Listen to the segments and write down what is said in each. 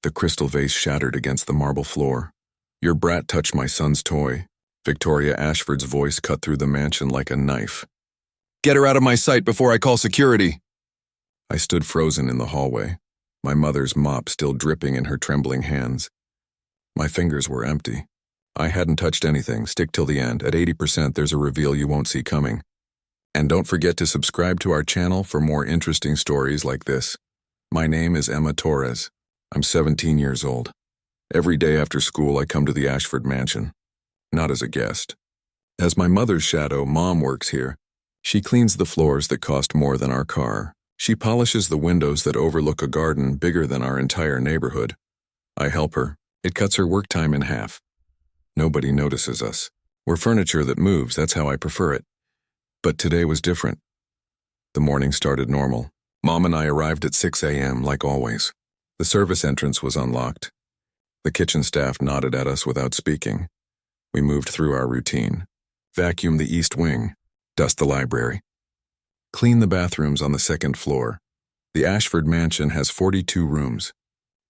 The crystal vase shattered against the marble floor. "Your brat touched my son's toy." Victoria Ashford's voice cut through the mansion like a knife. "Get her out of my sight before I call security!" I stood frozen in the hallway, my mother's mop still dripping in her trembling hands. My fingers were empty. I hadn't touched anything. Stick till the end. At 80%, there's a reveal you won't see coming. And don't forget to subscribe to our channel for more interesting stories like this. My name is Emma Torres. I'm 17 years old. Every day after school, I come to the Ashford mansion. Not as a guest. As my mother's shadow, Mom works here. She cleans the floors that cost more than our car. She polishes the windows that overlook a garden bigger than our entire neighborhood. I help her. It cuts her work time in half. Nobody notices us. We're furniture that moves, that's how I prefer it. But today was different. The morning started normal. Mom and I arrived at 6 a.m. like always. The service entrance was unlocked. The kitchen staff nodded at us without speaking. We moved through our routine. Vacuum the east wing. Dust the library. Clean the bathrooms on the second floor. The Ashford mansion has 42 rooms.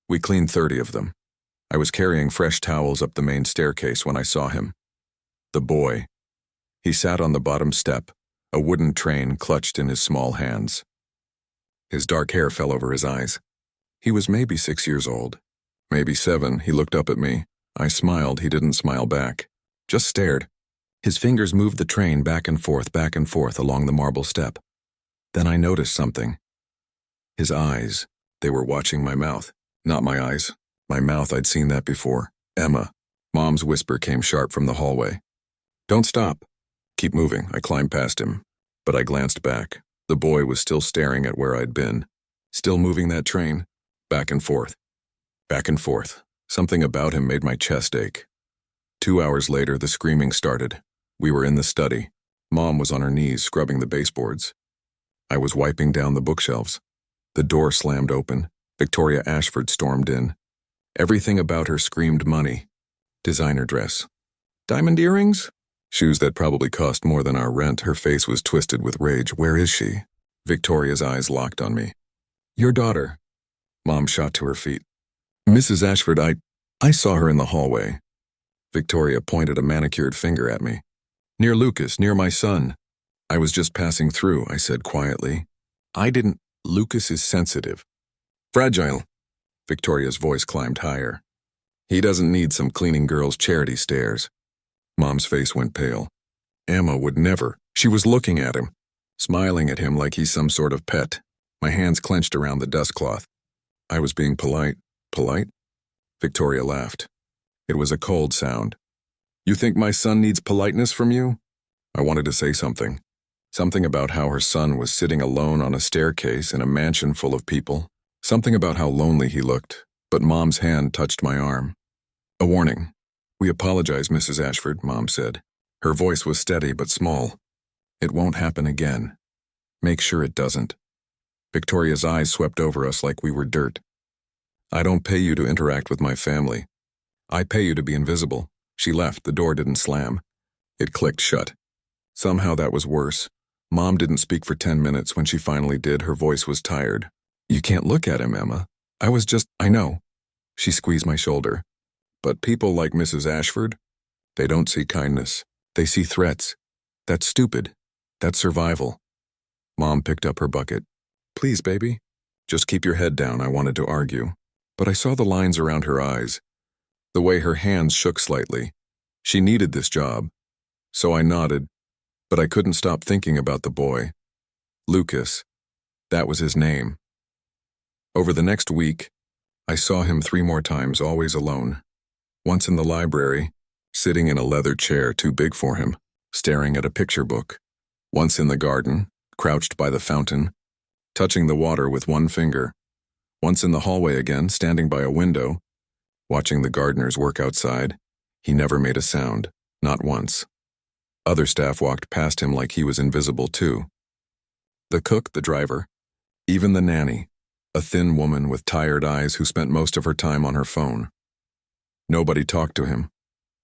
We cleaned 30 of them. I was carrying fresh towels up the main staircase when I saw him. The boy. He sat on the bottom step, a wooden train clutched in his small hands. His dark hair fell over his eyes. He was maybe 6 years old. Maybe 7. He looked up at me. I smiled. He didn't smile back. Just stared. His fingers moved the train back and forth along the marble step. Then I noticed something. His eyes. They were watching my mouth. Not my eyes. My mouth, I'd seen that before. "Emma." Mom's whisper came sharp from the hallway. "Don't stop. Keep moving." I climbed past him, but I glanced back. The boy was still staring at where I'd been, still moving that train, back and forth. Back and forth. Something about him made my chest ache. 2 hours later, the screaming started. We were in the study. Mom was on her knees scrubbing the baseboards. I was wiping down the bookshelves. The door slammed open. Victoria Ashford stormed in. Everything about her screamed money. Designer dress. Diamond earrings? Shoes that probably cost more than our rent. Her face was twisted with rage. "Where is she?" Victoria's eyes locked on me. "Your daughter." Mom shot to her feet. "Mrs. Ashford, I saw her in the hallway." Victoria pointed a manicured finger at me. "Near Lucas, near my son." "I was just passing through," I said quietly. Lucas is sensitive. Fragile." Victoria's voice climbed higher. "He doesn't need some cleaning girl's charity stares." Mom's face went pale. Emma would never. She was looking at him, smiling at him like he's some sort of pet. My hands clenched around the dust cloth. I was being polite. Polite? Victoria laughed. It was a cold sound. "You think my son needs politeness from you?" I wanted to say something. Something about how her son was sitting alone on a staircase in a mansion full of people. Something about how lonely he looked, but Mom's hand touched my arm. "A warning. We apologize, Mrs. Ashford," Mom said. Her voice was steady but small. "It won't happen again. Make sure it doesn't." Victoria's eyes swept over us like we were dirt. "I don't pay you to interact with my family. I pay you to be invisible." She left. The door didn't slam. It clicked shut. Somehow that was worse. Mom didn't speak for 10 minutes. When she finally did, her voice was tired. "You can't look at him, Emma. I know." She squeezed my shoulder. "But people like Mrs. Ashford, they don't see kindness. They see threats. That's stupid. That's survival." Mom picked up her bucket. "Please, baby. Just keep your head down," I wanted to argue. But I saw the lines around her eyes. The way her hands shook slightly. She needed this job. So I nodded. But I couldn't stop thinking about the boy. Lucas. That was his name. Over the next week, I saw him 3 more times, always alone. Once in the library, sitting in a leather chair too big for him, staring at a picture book. Once in the garden, crouched by the fountain, touching the water with one finger. Once in the hallway again, standing by a window, watching the gardeners work outside. He never made a sound, not once. Other staff walked past him like he was invisible too. The cook, the driver, even the nanny, a thin woman with tired eyes who spent most of her time on her phone. Nobody talked to him.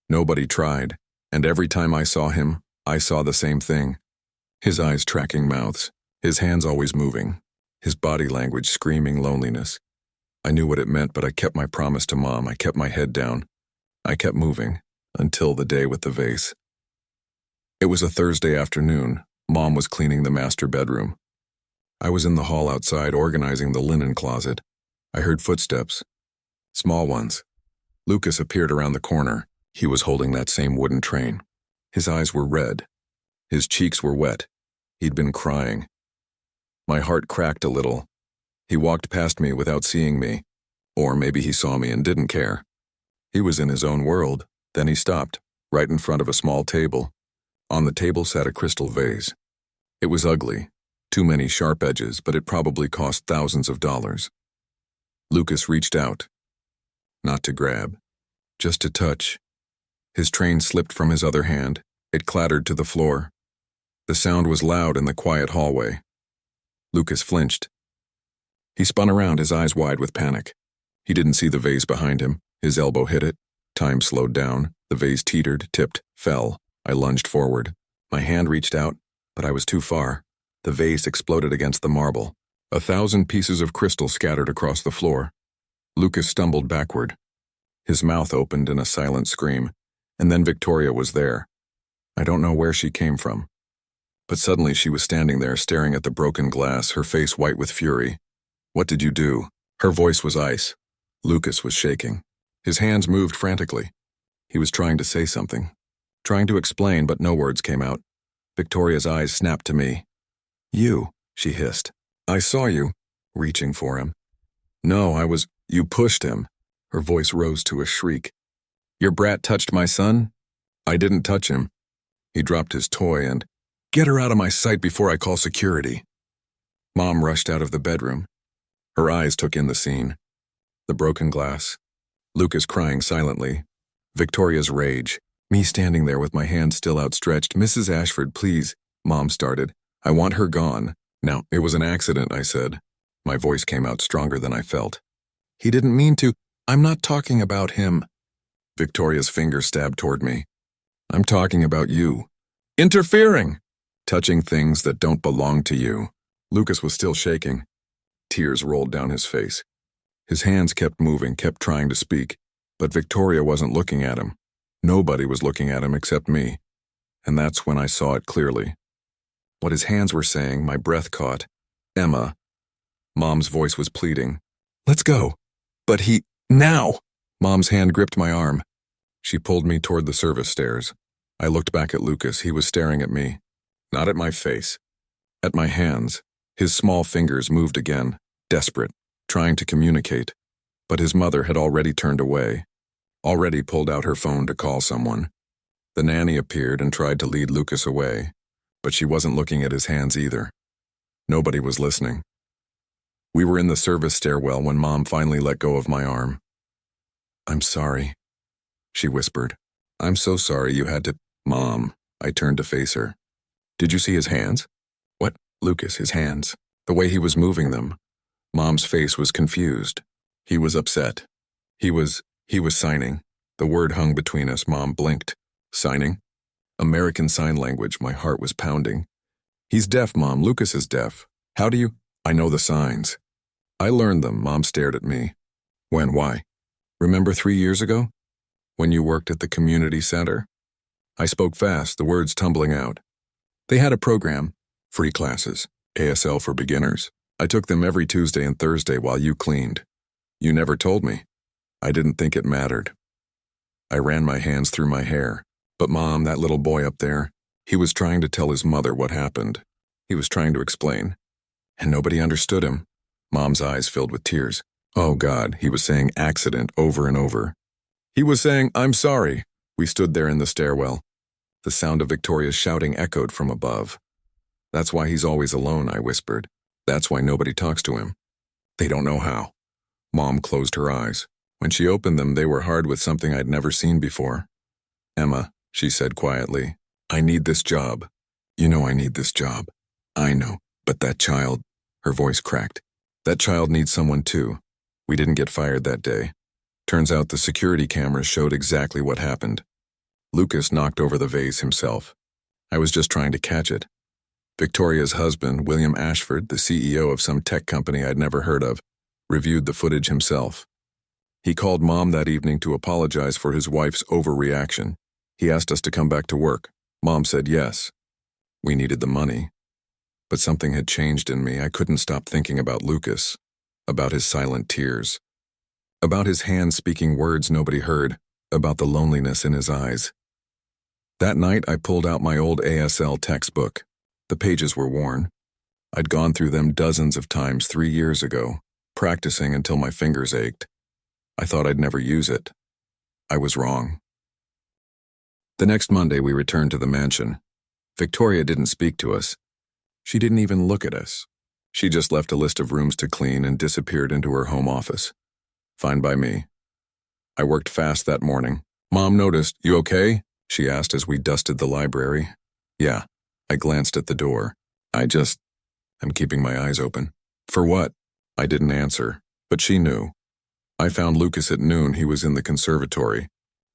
Nobody tried, and every time I saw him, I saw the same thing. His eyes tracking mouths, his hands always moving, his body language screaming loneliness. I knew what it meant, but I kept my promise to Mom. I kept my head down. I kept moving, until the day with the vase. It was a Thursday afternoon. Mom was cleaning the master bedroom. I was in the hall outside organizing the linen closet. I heard footsteps. Small ones. Lucas appeared around the corner. He was holding that same wooden train. His eyes were red. His cheeks were wet. He'd been crying. My heart cracked a little. He walked past me without seeing me. Or maybe he saw me and didn't care. He was in his own world. Then he stopped, right in front of a small table. On the table sat a crystal vase. It was ugly. Too many sharp edges, but it probably cost thousands of dollars. Lucas reached out. Not to grab. Just to touch. His train slipped from his other hand. It clattered to the floor. The sound was loud in the quiet hallway. Lucas flinched. He spun around, his eyes wide with panic. He didn't see the vase behind him. His elbow hit it. Time slowed down. The vase teetered, tipped, fell. I lunged forward. My hand reached out, but I was too far. The vase exploded against the marble. 1,000 pieces of crystal scattered across the floor. Lucas stumbled backward. His mouth opened in a silent scream, and then Victoria was there. I don't know where she came from. But suddenly she was standing there staring at the broken glass, her face white with fury. "What did you do?" Her voice was ice. Lucas was shaking. His hands moved frantically. He was trying to say something. Trying to explain, but no words came out. Victoria's eyes snapped to me. "You," she hissed. "I saw you," reaching for him. "No, you pushed him." Her voice rose to a shriek. "Your brat touched my son?" "I didn't touch him." He dropped his toy and, "Get her out of my sight before I call security." Mom rushed out of the bedroom. Her eyes took in the scene. The broken glass. Lucas crying silently. Victoria's rage. Me standing there with my hand still outstretched. "Mrs. Ashford, please," Mom started. "I want her gone." "Now, it was an accident," I said. My voice came out stronger than I felt. "He didn't mean to." "I'm not talking about him." Victoria's finger stabbed toward me. "I'm talking about you. Interfering! Touching things that don't belong to you." Lucas was still shaking. Tears rolled down his face. His hands kept moving, kept trying to speak, but Victoria wasn't looking at him. Nobody was looking at him except me. And that's when I saw it clearly. What his hands were saying, my breath caught. "Emma." Mom's voice was pleading. "Let's go." "But now!" Mom's hand gripped my arm. She pulled me toward the service stairs. I looked back at Lucas. He was staring at me. Not at my face. At my hands. His small fingers moved again, desperate, trying to communicate. But his mother had already turned away. Already pulled out her phone to call someone. The nanny appeared and tried to lead Lucas away, but she wasn't looking at his hands either. Nobody was listening. We were in the service stairwell when Mom finally let go of my arm. "I'm sorry," she whispered. "I'm so sorry you had to—" "Mom," I turned to face her. "Did you see his hands?" "What?" "Lucas, his hands. The way he was moving them." Mom's face was confused. He was upset. He was signing. The word hung between us. Mom blinked. "Signing?" "American Sign Language." My heart was pounding. "He's deaf, Mom. Lucas is deaf. How do you—" "I know the signs." "I learned them." Mom stared at me. "When? Why?" "Remember 3 years ago? When you worked at the community center?" I spoke fast, the words tumbling out. "They had a program. Free classes. ASL for beginners. I took them every Tuesday and Thursday while you cleaned. You never told me. I didn't think it mattered." I ran my hands through my hair. "But Mom, that little boy up there, he was trying to tell his mother what happened. He was trying to explain. And nobody understood him." Mom's eyes filled with tears. "Oh God," he was saying accident over and over. He was saying, "I'm sorry." We stood there in the stairwell. The sound of Victoria's shouting echoed from above. "That's why he's always alone," I whispered. "That's why nobody talks to him. They don't know how." Mom closed her eyes. When she opened them, they were hard with something I'd never seen before. "Emma," she said quietly, "I need this job. You know I need this job." "I know, but that child—" Her voice cracked. "That child needs someone too. We didn't get fired that day. Turns out the security cameras showed exactly what happened. Lucas knocked over the vase himself. I was just trying to catch it. Victoria's husband, William Ashford, the CEO of some tech company I'd never heard of, reviewed the footage himself. He called Mom that evening to apologize for his wife's overreaction. He asked us to come back to work. Mom said yes. We needed the money. But something had changed in me. I couldn't stop thinking about Lucas, about his silent tears, about his hands speaking words nobody heard, about the loneliness in his eyes. That night, I pulled out my old ASL textbook. The pages were worn. I'd gone through them dozens of times 3 years ago, practicing until my fingers ached. I thought I'd never use it. I was wrong. The next Monday, we returned to the mansion. Victoria didn't speak to us. She didn't even look at us. She just left a list of rooms to clean and disappeared into her home office. Fine by me. I worked fast that morning. Mom noticed. You okay? She asked as we dusted the library. Yeah. I glanced at the door. I'm keeping my eyes open. For what? I didn't answer, but she knew. I found Lucas at noon. He was in the conservatory.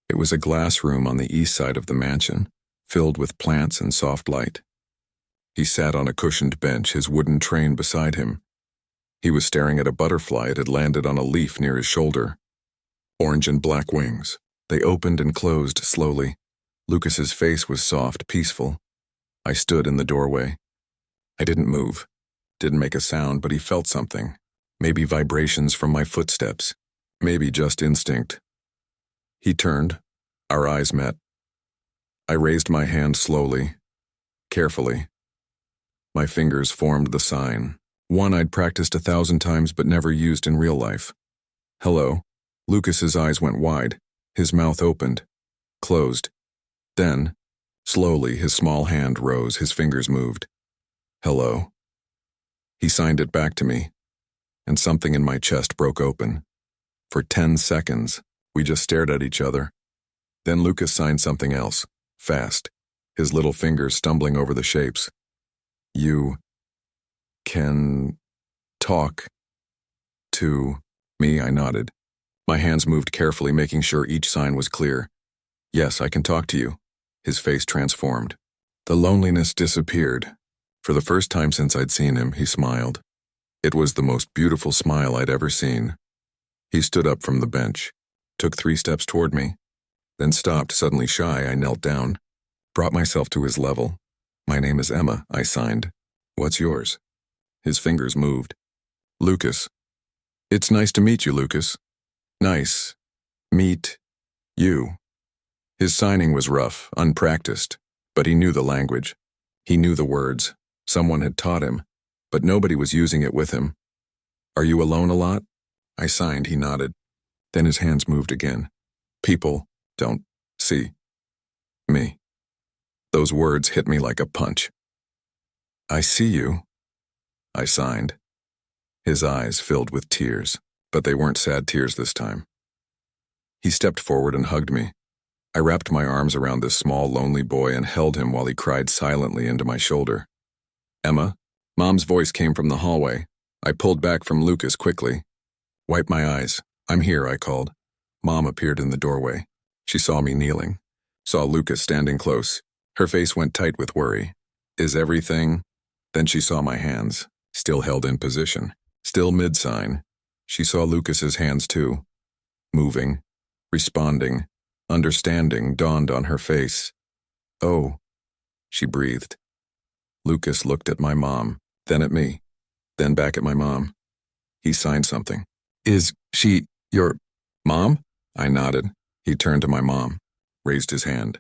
It was a glass room on the east side of the mansion, filled with plants and soft light. He sat on a cushioned bench, his wooden train beside him. He was staring at a butterfly. It had landed on a leaf near his shoulder. Orange and black wings. They opened and closed slowly. Lucas's face was soft, peaceful. I stood in the doorway. I didn't move, didn't make a sound, but he felt something. Maybe vibrations from my footsteps. Maybe just instinct. He turned. Our eyes met. I raised my hand slowly, carefully. My fingers formed the sign, one I'd practiced 1,000 times but never used in real life. Hello. Lucas's eyes went wide. His mouth opened, closed. Then, slowly, his small hand rose, his fingers moved. Hello. He signed it back to me, and something in my chest broke open. For 10 seconds, we just stared at each other. Then Lucas signed something else, fast, his little fingers stumbling over the shapes. You can talk to me, I nodded. My hands moved carefully, making sure each sign was clear. Yes, I can talk to you. His face transformed. The loneliness disappeared. For the first time since I'd seen him, he smiled. It was the most beautiful smile I'd ever seen. He stood up from the bench, took 3 steps toward me, then stopped, suddenly shy. I knelt down, brought myself to his level. My name is Emma, I signed. What's yours? His fingers moved. Lucas. It's nice to meet you, Lucas. Nice. Meet you. His signing was rough, unpracticed, but he knew the language. He knew the words. Someone had taught him, but nobody was using it with him. Are you alone a lot? I signed. He nodded. Then his hands moved again. People don't see me. Those words hit me like a punch. I see you. I signed. His eyes filled with tears, but they weren't sad tears this time. He stepped forward and hugged me. I wrapped my arms around this small, lonely boy and held him while he cried silently into my shoulder. Emma? Mom's voice came from the hallway. I pulled back from Lucas quickly. Wipe my eyes. I'm here, I called. Mom appeared in the doorway. She saw me kneeling, saw Lucas standing close. Her face went tight with worry. Is everything? Then she saw my hands, still held in position, still mid-sign. She saw Lucas's hands too. Moving, responding, understanding dawned on her face. Oh, she breathed. Lucas looked at my mom, then at me, then back at my mom. He signed something. Is she your mom? I nodded. He turned to my mom, raised his hand.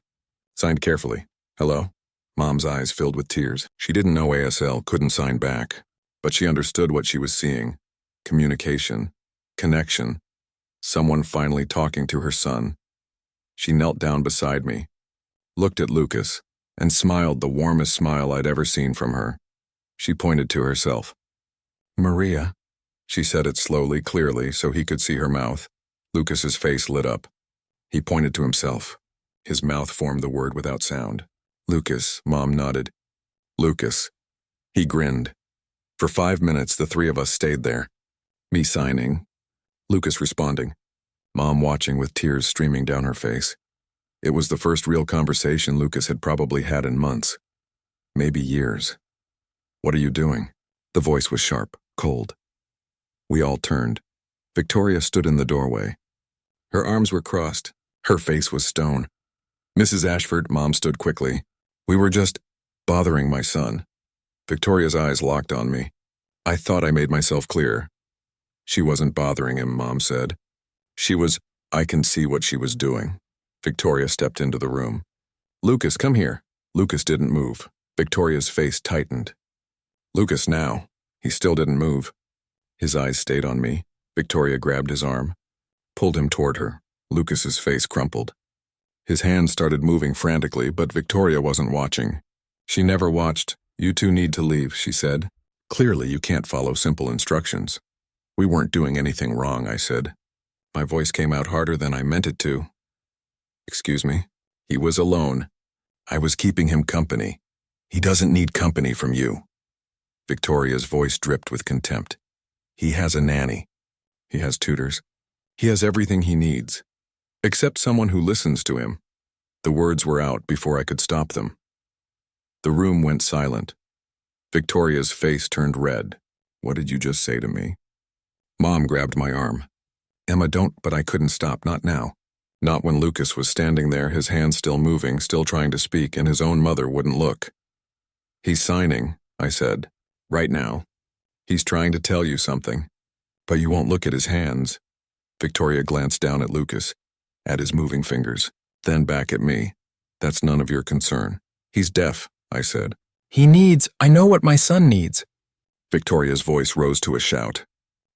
Signed carefully. Hello? Mom's eyes filled with tears. She didn't know ASL, couldn't sign back, but she understood what she was seeing. Communication, connection, someone finally talking to her son. She knelt down beside me, looked at Lucas, and smiled the warmest smile I'd ever seen from her. She pointed to herself. Maria. She said it slowly, clearly, so he could see her mouth. Lucas's face lit up. He pointed to himself. His mouth formed the word without sound. Lucas, Mom nodded. Lucas. He grinned. For 5 minutes, the 3 of us stayed there. Me signing. Lucas responding. Mom watching with tears streaming down her face. It was the first real conversation Lucas had probably had in months. Maybe years. What are you doing? The voice was sharp, cold. We all turned. Victoria stood in the doorway. Her arms were crossed. Her face was stone. Mrs. Ashford, Mom stood quickly. We were just bothering my son. Victoria's eyes locked on me. I thought I made myself clear. She wasn't bothering him, Mom said. I can see what she was doing. Victoria stepped into the room. Lucas, come here. Lucas didn't move. Victoria's face tightened. Lucas now. He still didn't move. His eyes stayed on me. Victoria grabbed his arm, pulled him toward her. Lucas's face crumpled. His hands started moving frantically, but Victoria wasn't watching. She never watched. You two need to leave, she said. Clearly, you can't follow simple instructions. We weren't doing anything wrong, I said. My voice came out harder than I meant it to. Excuse me. He was alone. I was keeping him company. He doesn't need company from you. Victoria's voice dripped with contempt. He has a nanny. He has tutors. He has everything he needs. Except someone who listens to him. The words were out before I could stop them. The room went silent. Victoria's face turned red. What did you just say to me? Mom grabbed my arm. Emma, don't, but I couldn't stop, not now. Not when Lucas was standing there, his hands still moving, still trying to speak, and his own mother wouldn't look. He's signing, I said, right now. He's trying to tell you something. But you won't look at his hands. Victoria glanced down at Lucas, at his moving fingers, then back at me. That's none of your concern. He's deaf, I said. I know what my son needs. Victoria's voice rose to a shout.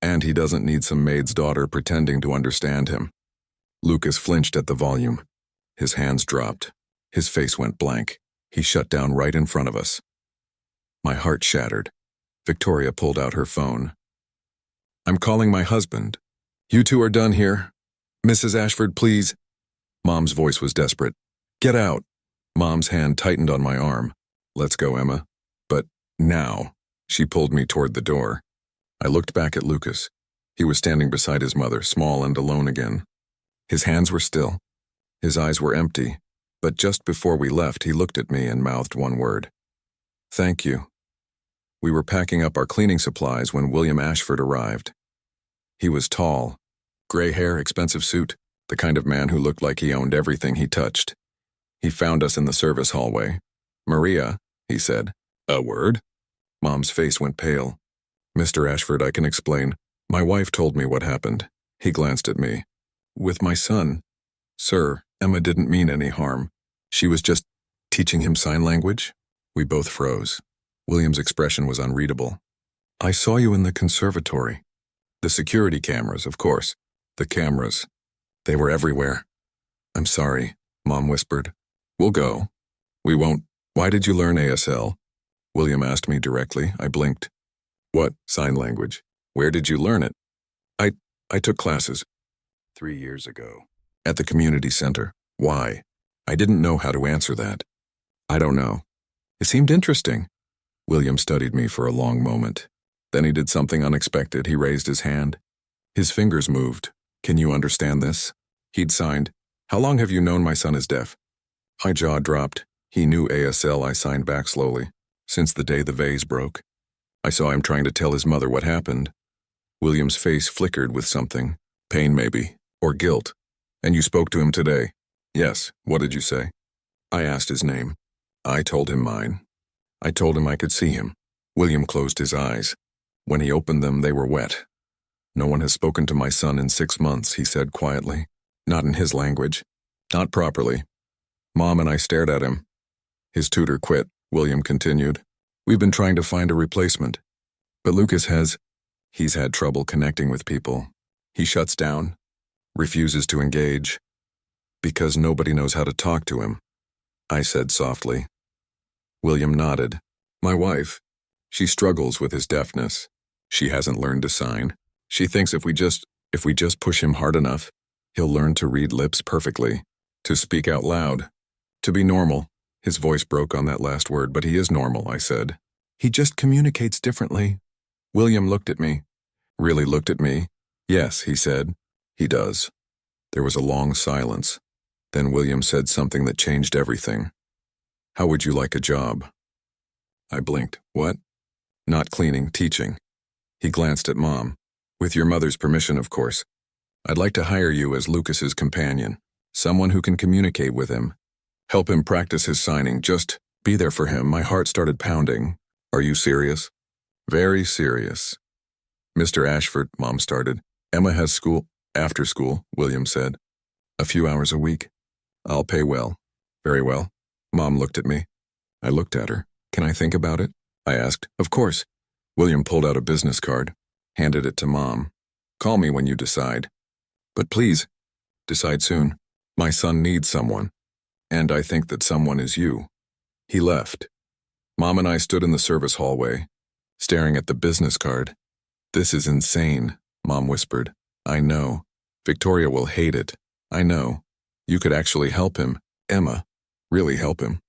And he doesn't need some maid's daughter pretending to understand him. Lucas flinched at the volume. His hands dropped. His face went blank. He shut down right in front of us. My heart shattered. Victoria pulled out her phone. I'm calling my husband. You two are done here. Mrs. Ashford, please. Mom's voice was desperate. Get out. Mom's hand tightened on my arm. Let's go, Emma. But now. She pulled me toward the door. I looked back at Lucas. He was standing beside his mother, small and alone again. His hands were still. His eyes were empty. But just before we left, he looked at me and mouthed one word. Thank you. We were packing up our cleaning supplies when William Ashford arrived. He was tall, gray hair, expensive suit, the kind of man who looked like he owned everything he touched. He found us in the service hallway. Maria, he said. A word? Mom's face went pale. Mr. Ashford, I can explain. My wife told me what happened. He glanced at me. With my son. Sir, Emma didn't mean any harm. She was just teaching him sign language. We both froze. William's expression was unreadable. I saw you in the conservatory. The security cameras, of course. The cameras. They were everywhere. I'm sorry, Mom whispered. We'll go. We won't. Why did you learn ASL? William asked me directly. I blinked. What? Sign language. Where did you learn it? I took classes. 3 years ago. At the community center. Why? I didn't know how to answer that. I don't know. It seemed interesting. William studied me for a long moment. Then he did something unexpected. He raised his hand. His fingers moved. Can you understand this? He'd signed. How long have you known my son is deaf? My jaw dropped. He knew ASL. I signed back slowly. Since the day the vase broke. I saw him trying to tell his mother what happened. William's face flickered with something. Pain, maybe. Or guilt. And you spoke to him today? Yes. What did you say? I asked his name. I told him mine. I told him I could see him. William closed his eyes. When he opened them, they were wet. No one has spoken to my son in 6 months, he said quietly. Not in his language. Not properly. Mom and I stared at him. His tutor quit, William continued. We've been trying to find a replacement. But he's had trouble connecting with people. He shuts down, refuses to engage, because nobody knows how to talk to him, I said softly. William nodded. My wife, she struggles with his deafness. She hasn't learned to sign. She thinks if we just push him hard enough, he'll learn to read lips perfectly, to speak out loud, to be normal. His voice broke on that last word, but he is normal, I said. He just communicates differently. William looked at me. Really looked at me. Yes, he said. He does. There was a long silence. Then William said something that changed everything. How would you like a job? I blinked. What? Not cleaning, teaching. He glanced at Mom. With your mother's permission, of course. I'd like to hire you as Lucas's companion, someone who can communicate with him. Help him practice his signing, just be there for him. My heart started pounding. Are you serious? Very serious. Mr. Ashford, Mom started. Emma has school, after school, William said. A few hours a week. I'll pay well. Very well. Mom looked at me. I looked at her. Can I think about it? I asked. Of course. William pulled out a business card, handed it to Mom. Call me when you decide. But please, decide soon. My son needs someone. And I think that someone is you. He left. Mom and I stood in the service hallway, staring at the business card. This is insane, Mom whispered. I know. Victoria will hate it. I know. You could actually help him, Emma. Really help him.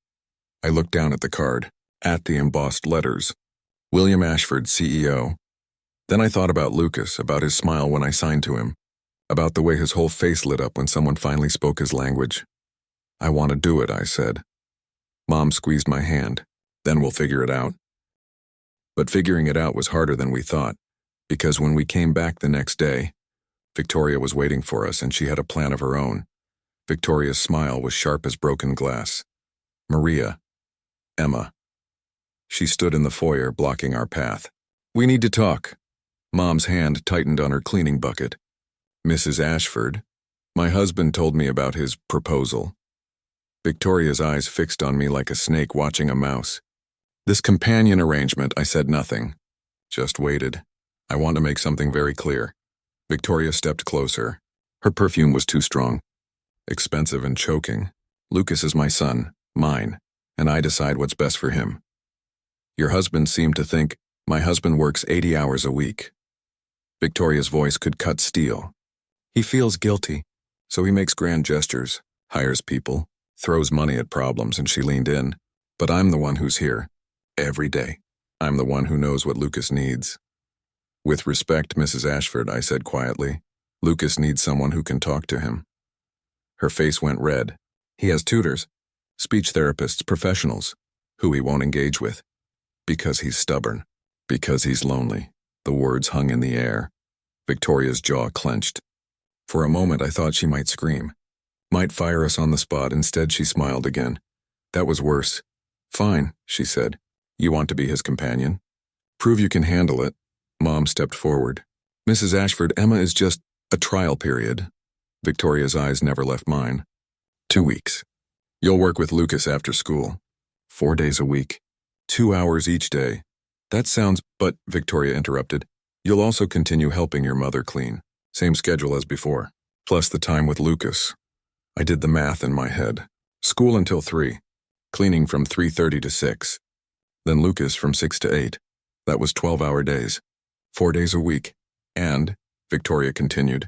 I looked down at the card, at the embossed letters. William Ashford, CEO. Then I thought about Lucas, about his smile when I signed to him, about the way his whole face lit up when someone finally spoke his language. I want to do it, I said. Mom squeezed my hand. Then we'll figure it out. But figuring it out was harder than we thought, because when we came back the next day, Victoria was waiting for us and she had a plan of her own. Victoria's smile was sharp as broken glass. Maria. Emma. She stood in the foyer, blocking our path. We need to talk. Mom's hand tightened on her cleaning bucket. Mrs. Ashford. My husband told me about his proposal. Victoria's eyes fixed on me like a snake watching a mouse. This companion arrangement, I said nothing. Just waited. I want to make something very clear. Victoria stepped closer. Her perfume was too strong. Expensive and choking. Lucas is my son, mine, and I decide what's best for him. Your husband seemed to think my husband works 80 hours a week. Victoria's voice could cut steel. He feels guilty, so he makes grand gestures, hires people, throws money at problems, and she leaned in. But I'm the one who's here. Every day. I'm the one who knows what Lucas needs. With respect, Mrs. Ashford, I said quietly, Lucas needs someone who can talk to him. Her face went red. He has tutors, speech therapists, professionals, who he won't engage with. Because he's stubborn. Because he's lonely. The words hung in the air. Victoria's jaw clenched. For a moment, I thought she might scream. Might fire us on the spot. Instead, she smiled again. That was worse. Fine, she said. You want to be his companion? Prove you can handle it. Mom stepped forward. Mrs. Ashford, Emma is just a trial period. Victoria's eyes never left mine. 2 weeks. You'll work with Lucas after school. 4 days a week. 2 hours each day. That sounds, but Victoria interrupted. You'll also continue helping your mother clean. Same schedule as before. Plus the time with Lucas. I did the math in my head. School until 3. Cleaning from 3:30 to 6. Then Lucas from 6 to 8. That was 12-hour days. 4 days a week. And, Victoria continued,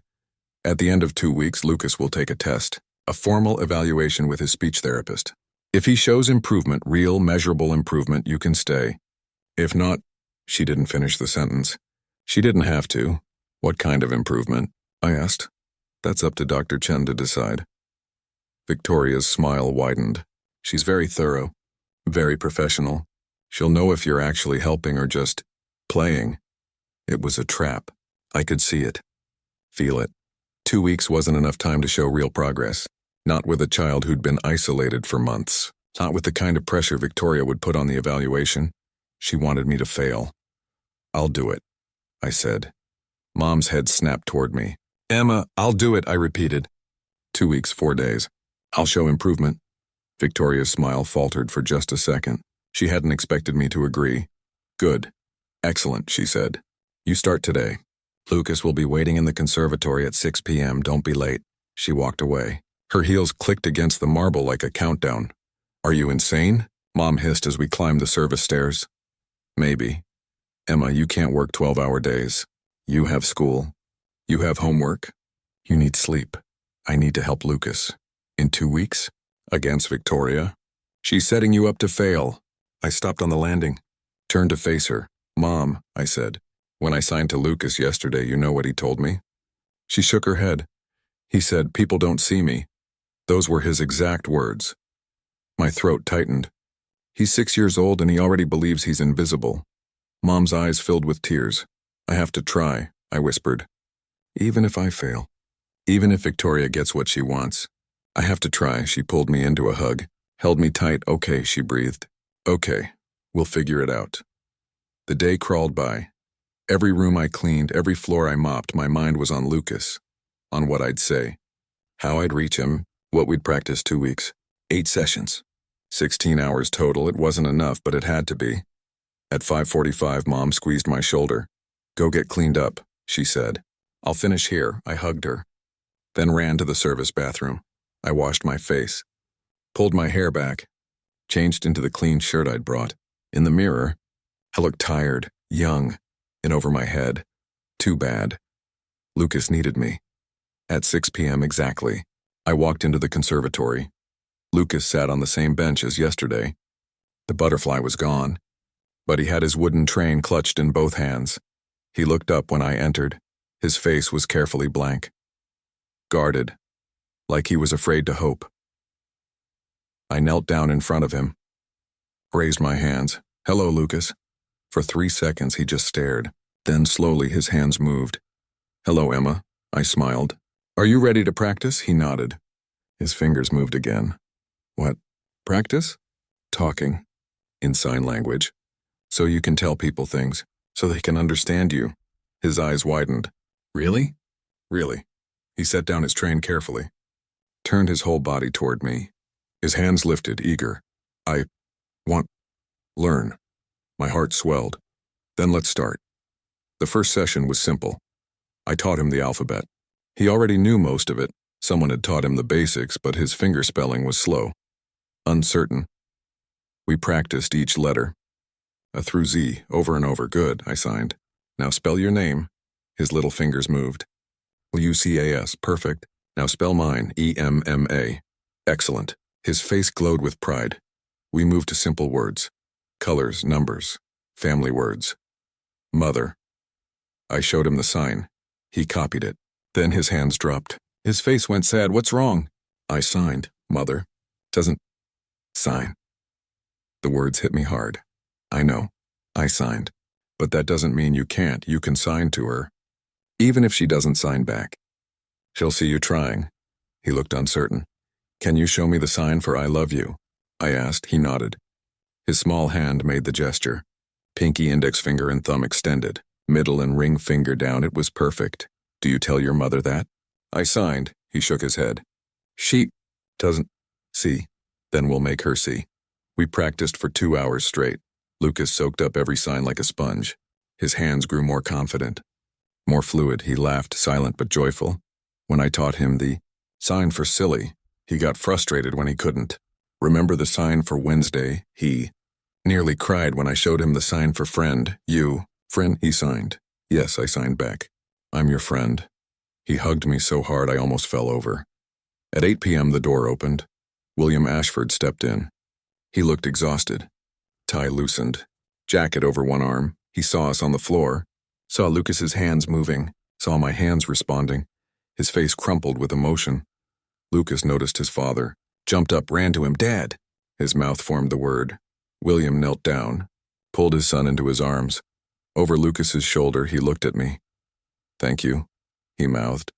at the end of 2 weeks, Lucas will take a test, a formal evaluation with his speech therapist. If he shows improvement, real, measurable improvement, you can stay. If not, she didn't finish the sentence. She didn't have to. What kind of improvement? I asked. That's up to Dr. Chen to decide. Victoria's smile widened. She's very thorough, very professional. She'll know if you're actually helping or just playing. It was a trap. I could see it. Feel it. 2 weeks wasn't enough time to show real progress. Not with a child who'd been isolated for months. Not with the kind of pressure Victoria would put on the evaluation. She wanted me to fail. I'll do it, I said. Mom's head snapped toward me. Emma, I'll do it, I repeated. 2 weeks, 4 days. I'll show improvement. Victoria's smile faltered for just a second. She hadn't expected me to agree. Good. Excellent, she said. You start today. Lucas will be waiting in the conservatory at 6 p.m. Don't be late. She walked away. Her heels clicked against the marble like a countdown. Are you insane? Mom hissed as we climbed the service stairs. Maybe. Emma, you can't work 12-hour days. You have school. You have homework. You need sleep. I need to help Lucas. In 2 weeks? Against Victoria? She's setting you up to fail. I stopped on the landing, turned to face her. Mom, I said, when I signed to Lucas yesterday, you know what he told me? She shook her head. He said, people don't see me. Those were his exact words. My throat tightened. He's 6 years old and he already believes he's invisible. Mom's eyes filled with tears. I have to try, I whispered. Even if I fail. Even if Victoria gets what she wants. I have to try. She pulled me into a hug, held me tight. Okay, she breathed. Okay, we'll figure it out. The day crawled by. Every room I cleaned, every floor I mopped, my mind was on Lucas, on what I'd say, how I'd reach him, what we'd practice 2 weeks, 8 sessions, 16 hours total. It wasn't enough, but it had to be. At 5:45, Mom squeezed my shoulder. Go get cleaned up, she said. I'll finish here. I hugged her, then ran to the service bathroom. I washed my face, pulled my hair back, changed into the clean shirt I'd brought. In the mirror, I looked tired, young, and over my head. Too bad. Lucas needed me. At 6 p.m. exactly, I walked into the conservatory. Lucas sat on the same bench as yesterday. The butterfly was gone, but he had his wooden train clutched in both hands. He looked up when I entered. His face was carefully blank, guarded, like he was afraid to hope. I knelt down in front of him, raised my hands. Hello, Lucas. For 3 seconds he just stared. Then slowly his hands moved. Hello, Emma. I smiled. Are you ready to practice? He nodded. His fingers moved again. What? Practice? Talking. In sign language. So you can tell people things. So they can understand you. His eyes widened. Really? Really. He set down his train carefully, turned his whole body toward me. His hands lifted, eager. I want, learn. My heart swelled. Then let's start. The first session was simple. I taught him the alphabet. He already knew most of it. Someone had taught him the basics, but his finger spelling was slow, uncertain. We practiced each letter. A through Z, over and over. Good, I signed. Now spell your name. His little fingers moved. Lucas, perfect. Now spell mine, Emma. Excellent. His face glowed with pride. We moved to simple words. Colors, numbers, family words. Mother. I showed him the sign. He copied it. Then his hands dropped. His face went sad. What's wrong? I signed. Mother. Doesn't sign. The words hit me hard. I know. I signed. But that doesn't mean you can't. You can sign to her. Even if she doesn't sign back. She'll see you trying. He looked uncertain. Can you show me the sign for I love you? I asked. He nodded. His small hand made the gesture. Pinky, index finger, and thumb extended. Middle and ring finger down. It was perfect. Do you tell your mother that? I signed. He shook his head. She doesn't see. Then we'll make her see. We practiced for 2 hours straight. Lucas soaked up every sign like a sponge. His hands grew more confident, more fluid. He laughed, silent but joyful. When I taught him the sign for silly, he got frustrated when he couldn't. Remember the sign for Wednesday? He nearly cried when I showed him the sign for friend. You, friend, he signed. Yes, I signed back. I'm your friend. He hugged me so hard I almost fell over. At 8 p.m. the door opened. William Ashford stepped in. He looked exhausted. Tie loosened. Jacket over one arm. He saw us on the floor. Saw Lucas's hands moving. Saw my hands responding. His face crumpled with emotion. Lucas noticed his father. Jumped up, ran to him. Dad! His mouth formed the word. William knelt down. Pulled his son into his arms. Over Lucas's shoulder, he looked at me. Thank you, he mouthed.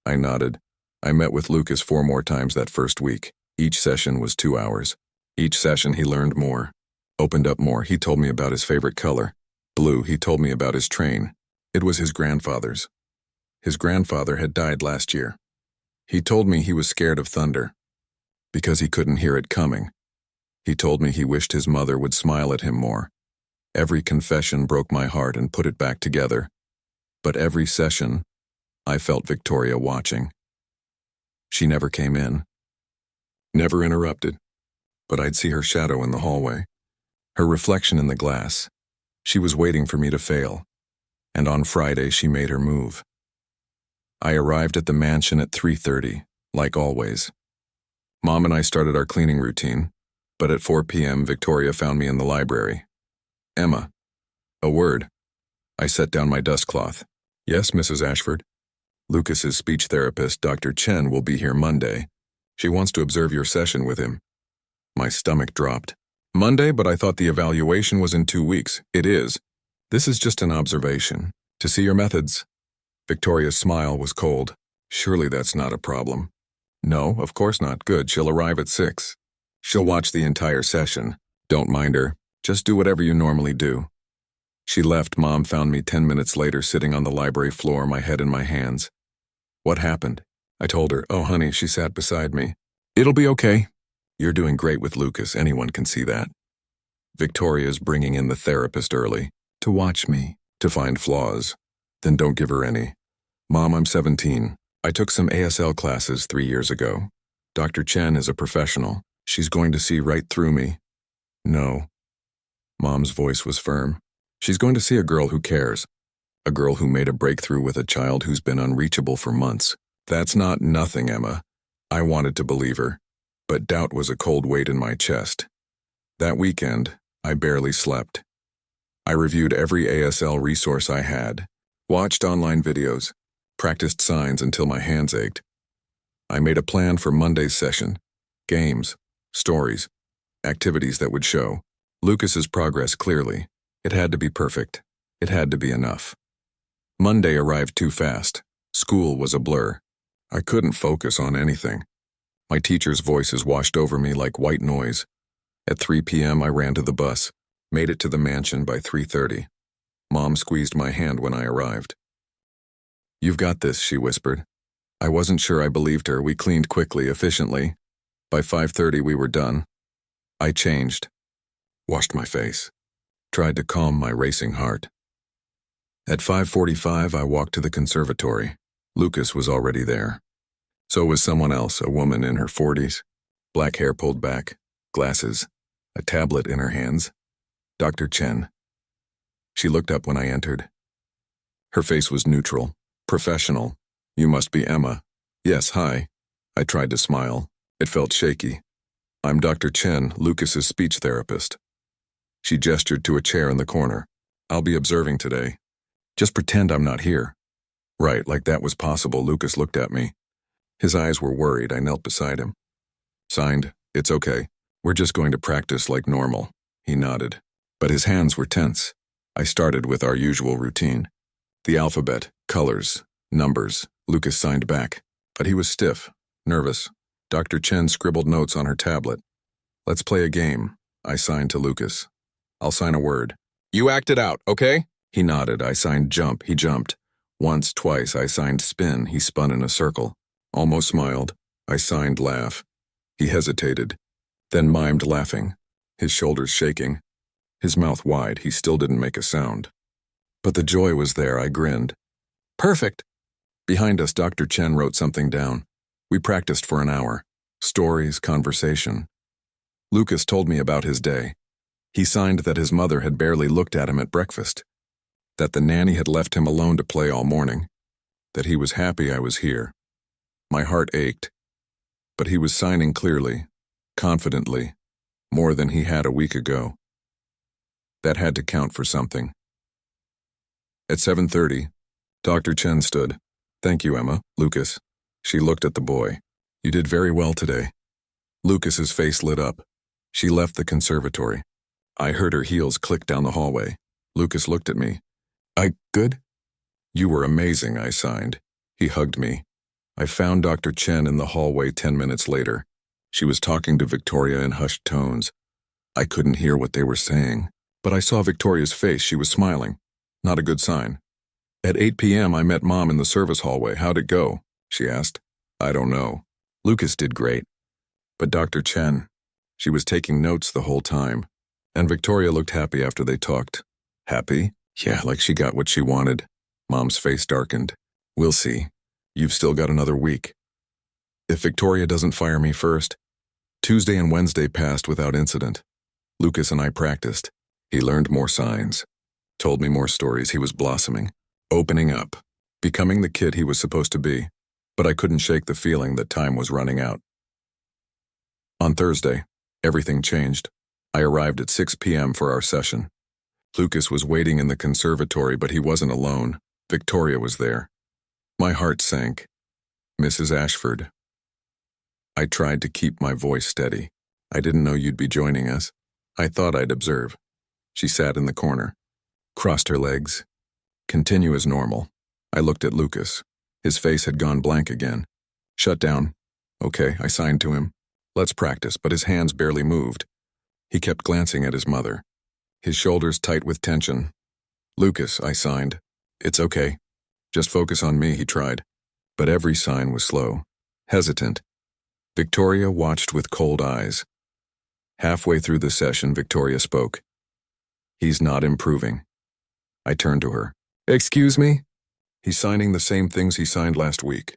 I nodded. I met with Lucas 4 more times that first week. Each session was 2 hours. Each session he learned more. Opened up more. He told me about his favorite color. Blue. He told me about his train. It was his grandfather's. His grandfather had died last year. He told me he was scared of thunder because he couldn't hear it coming. He told me he wished his mother would smile at him more. Every confession broke my heart and put it back together. But every session, I felt Victoria watching. She never came in, never interrupted, but I'd see her shadow in the hallway, her reflection in the glass. She was waiting for me to fail, and on Friday she made her move. I arrived at the mansion at 3:30, like always. Mom and I started our cleaning routine, but at 4 p.m. Victoria found me in the library. Emma. A word. I set down my dust cloth. Yes, Mrs. Ashford. Lucas's speech therapist, Dr. Chen, will be here Monday. She wants to observe your session with him. My stomach dropped. Monday, but I thought the evaluation was in 2 weeks. It is. This is just an observation, to see your methods. Victoria's smile was cold. Surely that's not a problem. No, of course not. Good, she'll arrive at 6. She'll watch the entire session. Don't mind her. Just do whatever you normally do. She left. Mom found me 10 minutes later sitting on the library floor, my head in my hands. What happened? I told her. Oh, honey, she sat beside me. It'll be okay. You're doing great with Lucas. Anyone can see that. Victoria's bringing in the therapist early. To watch me. To find flaws. Then don't give her any. Mom, I'm 17. I took some ASL classes 3 years ago. Dr. Chen is a professional. She's going to see right through me. No. Mom's voice was firm. She's going to see a girl who cares. A girl who made a breakthrough with a child who's been unreachable for months. That's not nothing, Emma. I wanted to believe her, but doubt was a cold weight in my chest. That weekend, I barely slept. I reviewed every ASL resource I had, watched online videos, practiced signs until my hands ached. I made a plan for Monday's session. Games, stories, activities that would show Lucas's progress clearly. It had to be perfect. It had to be enough. Monday arrived too fast. School was a blur. I couldn't focus on anything. My teacher's voices washed over me like white noise. At 3 p.m. I ran to the bus, made it to the mansion by 3:30. Mom squeezed my hand when I arrived. You've got this, she whispered. I wasn't sure I believed her. We cleaned quickly, efficiently. By 5:30 we were done. I changed, washed my face, tried to calm my racing heart. At 5:45 I walked to the conservatory. Lucas was already there. So was someone else, a woman in her 40s, black hair pulled back, glasses, a tablet in her hands. Dr. Chen. She looked up when I entered. Her face was neutral, professional. You must be Emma. Yes, hi. I tried to smile. It felt shaky. I'm Dr. Chen, Lucas's speech therapist. She gestured to a chair in the corner. I'll be observing today. Just pretend I'm not here. Right, like that was possible. Lucas looked at me. His eyes were worried. I knelt beside him. Signed, it's okay. We're just going to practice like normal. He nodded. But his hands were tense. I started with our usual routine. The alphabet, colors, numbers. Lucas signed back. But he was stiff, nervous. Dr. Chen scribbled notes on her tablet. Let's play a game. I signed to Lucas. I'll sign a word. You act it out, okay? He nodded. I signed jump. He jumped. Once, twice, I signed spin. He spun in a circle. Almost smiled. I signed laugh. He hesitated, then mimed laughing, his shoulders shaking, his mouth wide. He still didn't make a sound. But the joy was there. I grinned. Perfect. Behind us, Dr. Chen wrote something down. We practiced for an hour. Stories, conversation. Lucas told me about his day. He signed that his mother had barely looked at him at breakfast, that the nanny had left him alone to play all morning, that he was happy I was here. My heart ached, but he was signing clearly, confidently, more than he had a week ago. That had to count for something. At 7:30, Dr. Chen stood. Thank you, Emma. Lucas. She looked at the boy. You did very well today. Lucas's face lit up. She left the conservatory. I heard her heels click down the hallway. Lucas looked at me. Good? You were amazing, I signed. He hugged me. I found Dr. Chen in the hallway 10 minutes later. She was talking to Victoria in hushed tones. I couldn't hear what they were saying, but I saw Victoria's face. She was smiling. Not a good sign. At 8 p.m. I met Mom in the service hallway. How'd it go? She asked. I don't know. Lucas did great. But Dr. Chen, she was taking notes the whole time. And Victoria looked happy after they talked. Happy? Yeah, like she got what she wanted. Mom's face darkened. We'll see. You've still got another week. If Victoria doesn't fire me first. Tuesday and Wednesday passed without incident. Lucas and I practiced. He learned more signs. Told me more stories. He was blossoming. Opening up. Becoming the kid he was supposed to be. But I couldn't shake the feeling that time was running out. On Thursday, everything changed. I arrived at 6 p.m. for our session. Lucas was waiting in the conservatory, but he wasn't alone. Victoria was there. My heart sank. Mrs. Ashford. I tried to keep my voice steady. I didn't know you'd be joining us. I thought I'd observe. She sat in the corner, crossed her legs. Continue as normal. I looked at Lucas. His face had gone blank again. Shut down. Okay, I signed to him. Let's practice, but his hands barely moved. He kept glancing at his mother, his shoulders tight with tension. Lucas, I signed. It's okay. Just focus on me, he tried. But every sign was slow, hesitant. Victoria watched with cold eyes. Halfway through the session, Victoria spoke. He's not improving. I turned to her. Excuse me? He's signing the same things he signed last week.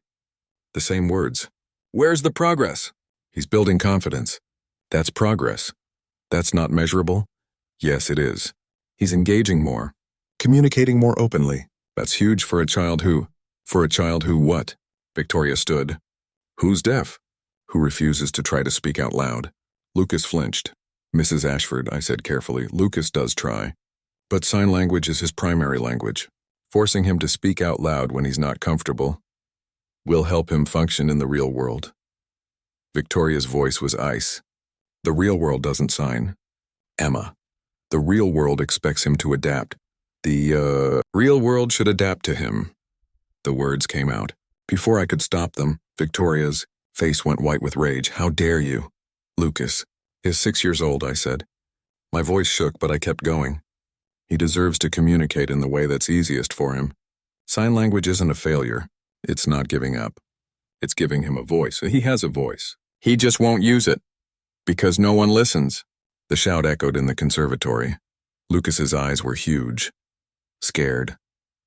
The same words. Where's the progress? He's building confidence. That's progress. That's not measurable? Yes, it is. He's engaging more, communicating more openly. That's huge for a child who... For a child who what? Victoria stood. Who's deaf? Who refuses to try to speak out loud? Lucas flinched. Mrs. Ashford, I said carefully, Lucas does try. But sign language is his primary language. Forcing him to speak out loud when he's not comfortable will help him function in the real world. Victoria's voice was ice. The real world doesn't sign. Emma. The real world expects him to adapt. The real world should adapt to him. The words came out. Before I could stop them, Victoria's face went white with rage. How dare you? Lucas is 6 years old, I said. My voice shook, but I kept going. He deserves to communicate in the way that's easiest for him. Sign language isn't a failure. It's not giving up. It's giving him a voice. He has a voice. He just won't use it. Because no one listens. The shout echoed in the conservatory. Lucas's eyes were huge. Scared.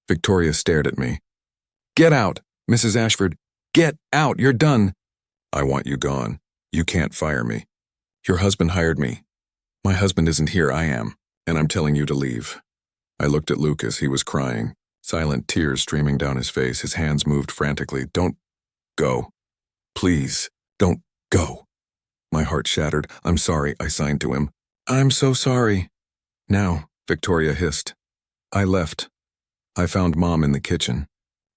Victoria stared at me. Get out, Mrs. Ashford. Get out, you're done. I want you gone. You can't fire me. Your husband hired me. My husband isn't here, I am. And I'm telling you to leave. I looked at Lucas. He was crying, silent tears streaming down his face. His hands moved frantically. Don't go. Please, don't go. My heart shattered. I'm sorry, I signed to him. I'm so sorry. Now, Victoria hissed. I left. I found Mom in the kitchen.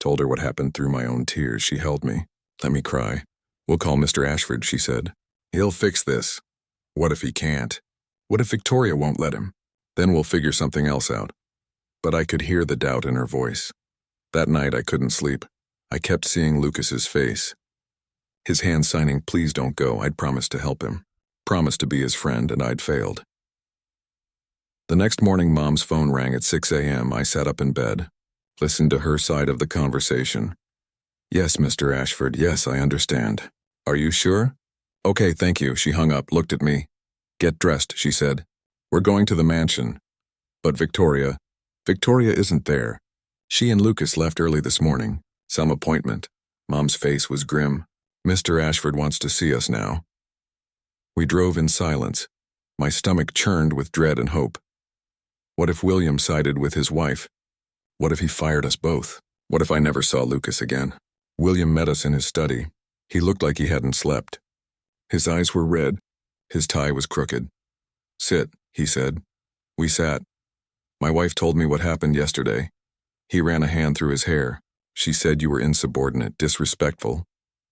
Told her what happened through my own tears. She held me. Let me cry. We'll call Mr. Ashford, she said. He'll fix this. What if he can't? What if Victoria won't let him? Then we'll figure something else out. But I could hear the doubt in her voice. That night I couldn't sleep. I kept seeing Lucas's face. His hand signing, please don't go. I'd promised to help him. Promised to be his friend, and I'd failed. The next morning, Mom's phone rang at 6 a.m. I sat up in bed, listened to her side of the conversation. Yes, Mr. Ashford, yes, I understand. Are you sure? Okay, thank you. She hung up, looked at me. Get dressed, she said. We're going to the mansion. But Victoria isn't there. She and Lucas left early this morning. Some appointment. Mom's face was grim. Mr. Ashford wants to see us now. We drove in silence. My stomach churned with dread and hope. What if William sided with his wife? What if he fired us both? What if I never saw Lucas again? William met us in his study. He looked like he hadn't slept. His eyes were red. His tie was crooked. Sit, he said. We sat. My wife told me what happened yesterday. He ran a hand through his hair. She said you were insubordinate, disrespectful,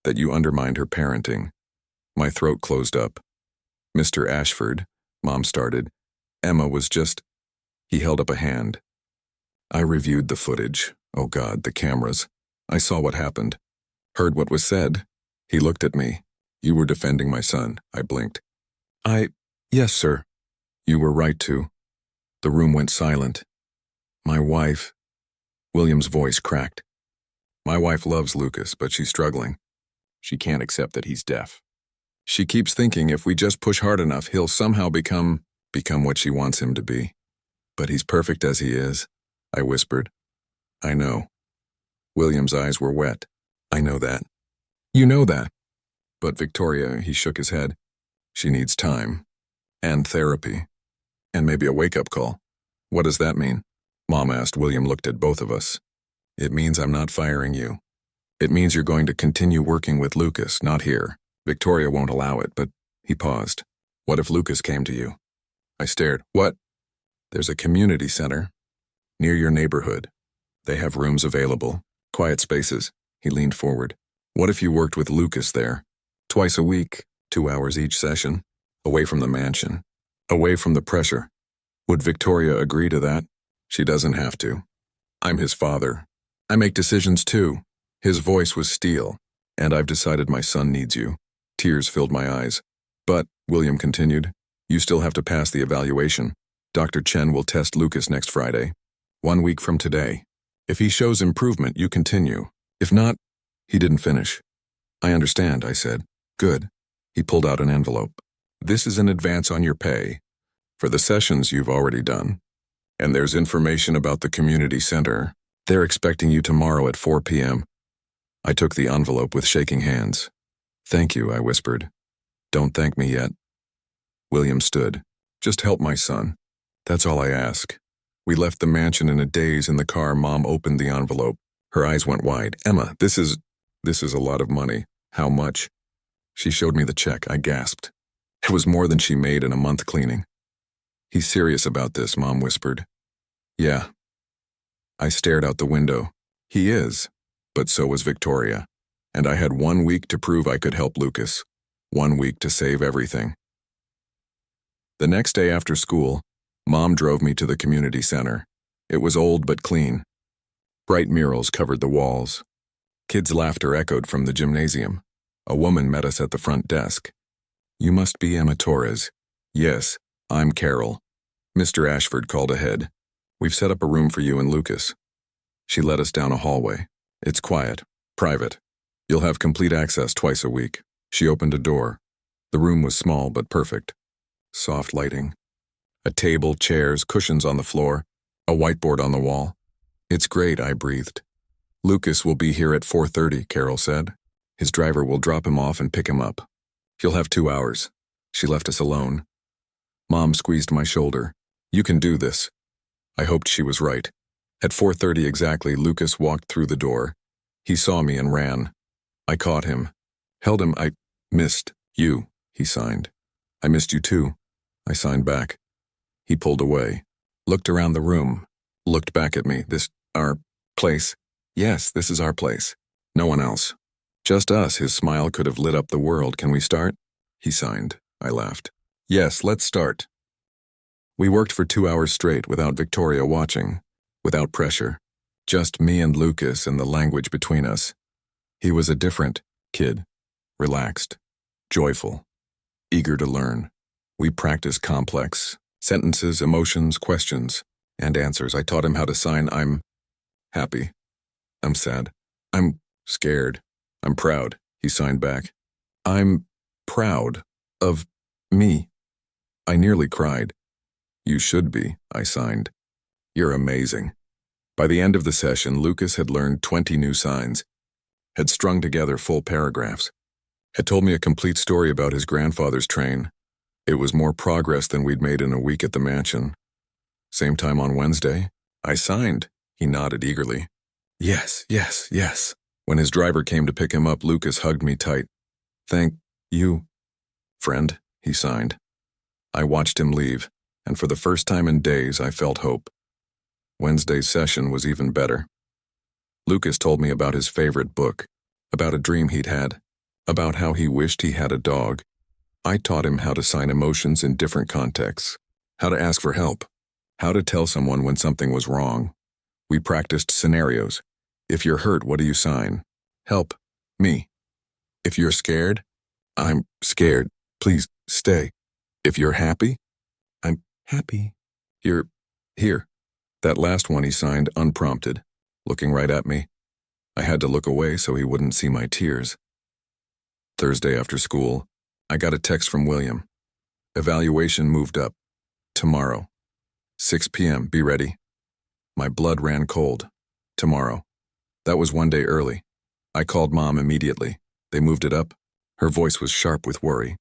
that you undermined her parenting. My throat closed up. Mr. Ashford, Mom started. Emma was just... He held up a hand. I reviewed the footage. Oh God, the cameras. I saw what happened. Heard what was said. He looked at me. You were defending my son. I blinked. Yes, sir. You were right to. The room went silent. My wife... William's voice cracked. My wife loves Lucas, but she's struggling. She can't accept that he's deaf. She keeps thinking if we just push hard enough, he'll somehow become what she wants him to be. But he's perfect as he is, I whispered. I know. William's eyes were wet. I know that. You know that. But Victoria, he shook his head. She needs time. And therapy. And maybe a wake-up call. What does that mean? Mom asked. William looked at both of us. It means I'm not firing you. It means you're going to continue working with Lucas, not here. Victoria won't allow it, but he paused. What if Lucas came to you? I stared. What? There's a community center near your neighborhood. They have rooms available, quiet spaces. He leaned forward. What if you worked with Lucas there? Twice a week, 2 hours each session, away from the mansion, away from the pressure. Would Victoria agree to that? She doesn't have to. I'm his father. I make decisions too. His voice was steel. And I've decided my son needs you. Tears filled my eyes. But, William continued, you still have to pass the evaluation. Dr. Chen will test Lucas next Friday. 1 week from today. If he shows improvement, you continue. If not, he didn't finish. I understand, I said. Good. He pulled out an envelope. This is an advance on your pay. For the sessions you've already done. And there's information about the community center. They're expecting you tomorrow at 4 p.m. I took the envelope with shaking hands. Thank you, I whispered. Don't thank me yet. William stood. Just help my son. That's all I ask. We left the mansion in a daze. In the car, Mom opened the envelope. Her eyes went wide. Emma, this is a lot of money. How much? She showed me the check. I gasped. It was more than she made in a month cleaning. He's serious about this, Mom whispered. Yeah. I stared out the window. He is, but so was Victoria. And I had 1 week to prove I could help Lucas. 1 week to save everything. The next day after school, Mom drove me to the community center. It was old but clean. Bright murals covered the walls. Kids' laughter echoed from the gymnasium. A woman met us at the front desk. You must be Emma Torres. Yes, I'm Carol. Mr. Ashford called ahead. We've set up a room for you and Lucas. She led us down a hallway. It's quiet, private. You'll have complete access twice a week. She opened a door. The room was small but perfect. Soft lighting. A table, chairs, cushions on the floor. A whiteboard on the wall. It's great, I breathed. Lucas will be here at 4:30, Carol said. His driver will drop him off and pick him up. He'll have 2 hours. She left us alone. Mom squeezed my shoulder. You can do this. I hoped she was right. At 4:30 exactly, Lucas walked through the door. He saw me and ran. I caught him. Held him. I missed you, he signed. I missed you too. I signed back. He pulled away. Looked around the room. Looked back at me. This, our place. Yes, this is our place. No one else. Just us. His smile could have lit up the world. Can we start? He signed. I laughed. Yes, let's start. We worked for 2 hours straight without Victoria watching, without pressure. Just me and Lucas and the language between us. He was a different kid, relaxed, joyful, eager to learn. We practiced complex sentences, emotions, questions, and answers. I taught him how to sign I'm happy. I'm sad. I'm scared. I'm proud. He signed back. I'm proud of me. I nearly cried. You should be, I signed. You're amazing. By the end of the session, Lucas had learned 20 new signs, had strung together full paragraphs, had told me a complete story about his grandfather's train. It was more progress than we'd made in a week at the mansion. Same time on Wednesday, I signed. He nodded eagerly. Yes, yes, yes. When his driver came to pick him up, Lucas hugged me tight. Thank you, friend, he signed. I watched him leave, and for the first time in days, I felt hope. Wednesday's session was even better. Lucas told me about his favorite book, about a dream he'd had, about how he wished he had a dog. I taught him how to sign emotions in different contexts, how to ask for help, how to tell someone when something was wrong. We practiced scenarios. If you're hurt, what do you sign? Help. Me. If you're scared, I'm scared. Please stay. If you're happy, I'm happy. You're here. That last one he signed unprompted, looking right at me. I had to look away so he wouldn't see my tears. Thursday after school, I got a text from William. Evaluation moved up. Tomorrow. 6 p.m. Be ready. My blood ran cold. Tomorrow. That was 1 day early. I called Mom immediately. They moved it up. Her voice was sharp with worry.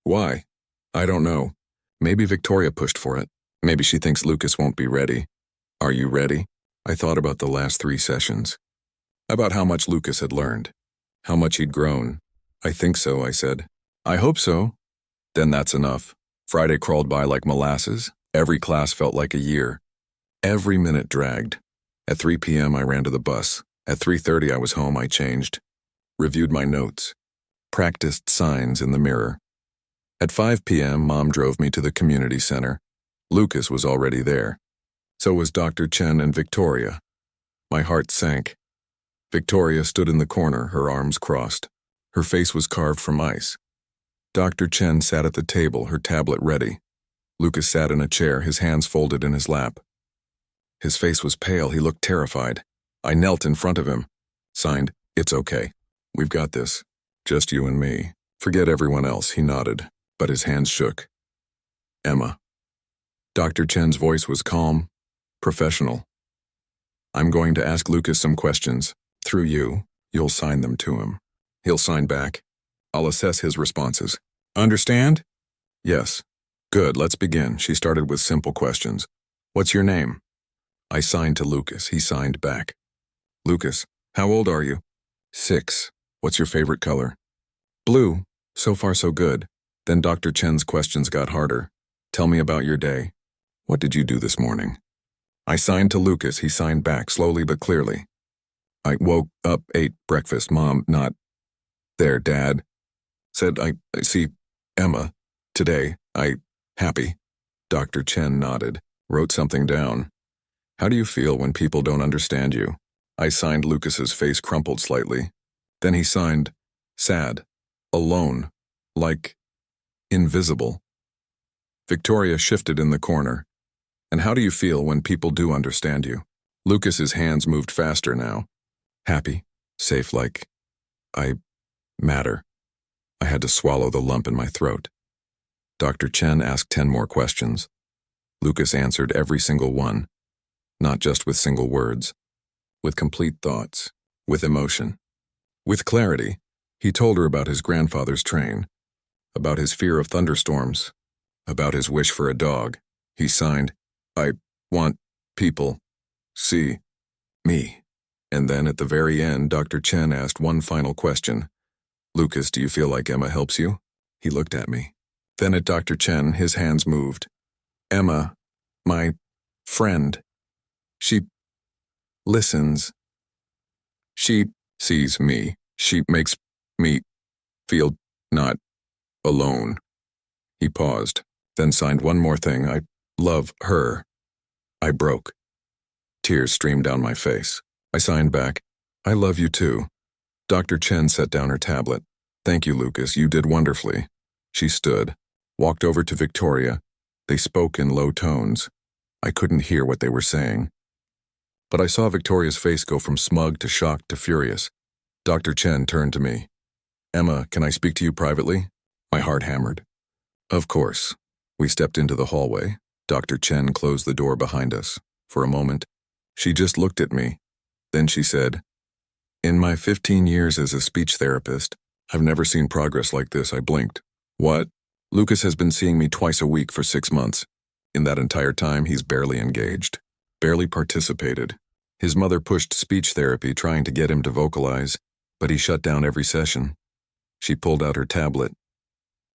Why? I don't know. Maybe Victoria pushed for it. Maybe she thinks Lucas won't be ready. Are you ready? I thought about the last 3 sessions. About how much Lucas had learned. How much he'd grown. I think so, I said. I hope so. Then that's enough. Friday crawled by like molasses. Every class felt like a year. Every minute dragged. At 3 p.m. I ran to the bus. At 3:30 I was home. I changed. Reviewed my notes. Practiced signs in the mirror. At 5 p.m. Mom drove me to the community center. Lucas was already there. So was Dr. Chen and Victoria. My heart sank. Victoria stood in the corner, her arms crossed. Her face was carved from ice. Dr. Chen sat at the table, her tablet ready. Lucas sat in a chair, his hands folded in his lap. His face was pale, he looked terrified. I knelt in front of him. Signed, "It's okay. We've got this. Just you and me. Forget everyone else," he nodded, but his hands shook. "Emma." Dr. Chen's voice was calm, professional. "I'm going to ask Lucas some questions. Through you, you'll sign them to him. He'll sign back. I'll assess his responses. Understand?" "Yes." "Good, let's begin." She started with simple questions. "What's your name?" I signed to Lucas. He signed back. "Lucas, how old are you?" 6. "What's your favorite color?" "Blue." So far so good. Then Dr. Chen's questions got harder. "Tell me about your day. What did you do this morning?" I signed to Lucas. He signed back, slowly but clearly. "I woke up, ate breakfast. Mom, not there, Dad. Said I see Emma. Today, happy." Dr. Chen nodded, wrote something down. "How do you feel when people don't understand you?" I signed. Lucas's face crumpled slightly. Then he signed, "Sad. Alone. Like invisible." Victoria shifted in the corner. "And how do you feel when people do understand you?" Lucas's hands moved faster now. "Happy. Safe, like I matter." I had to swallow the lump in my throat. Dr. Chen asked 10 more questions. Lucas answered every single one, not just with single words, with complete thoughts, with emotion, with clarity. He told her about his grandfather's train, about his fear of thunderstorms, about his wish for a dog. He signed, "I want people see me." And then at the very end, Dr. Chen asked one final question. "Lucas, do you feel like Emma helps you?" He looked at me. Then at Dr. Chen, his hands moved. "Emma, my friend. She listens. She sees me. She makes me feel not alone." He paused, then signed one more thing. "I love her." I broke. Tears streamed down my face. I signed back, "I love you too." Dr. Chen set down her tablet. "Thank you, Lucas. You did wonderfully." She stood, walked over to Victoria. They spoke in low tones. I couldn't hear what they were saying. But I saw Victoria's face go from smug to shocked to furious. Dr. Chen turned to me. "Emma, can I speak to you privately?" My heart hammered. "Of course." We stepped into the hallway. Dr. Chen closed the door behind us. For a moment, she just looked at me. Then she said, "In my 15 years as a speech therapist, I've never seen progress like this." I blinked. "What?" "Lucas has been seeing me twice a week for 6 months. In that entire time, he's barely engaged, barely participated. His mother pushed speech therapy, trying to get him to vocalize, but he shut down every session." She pulled out her tablet,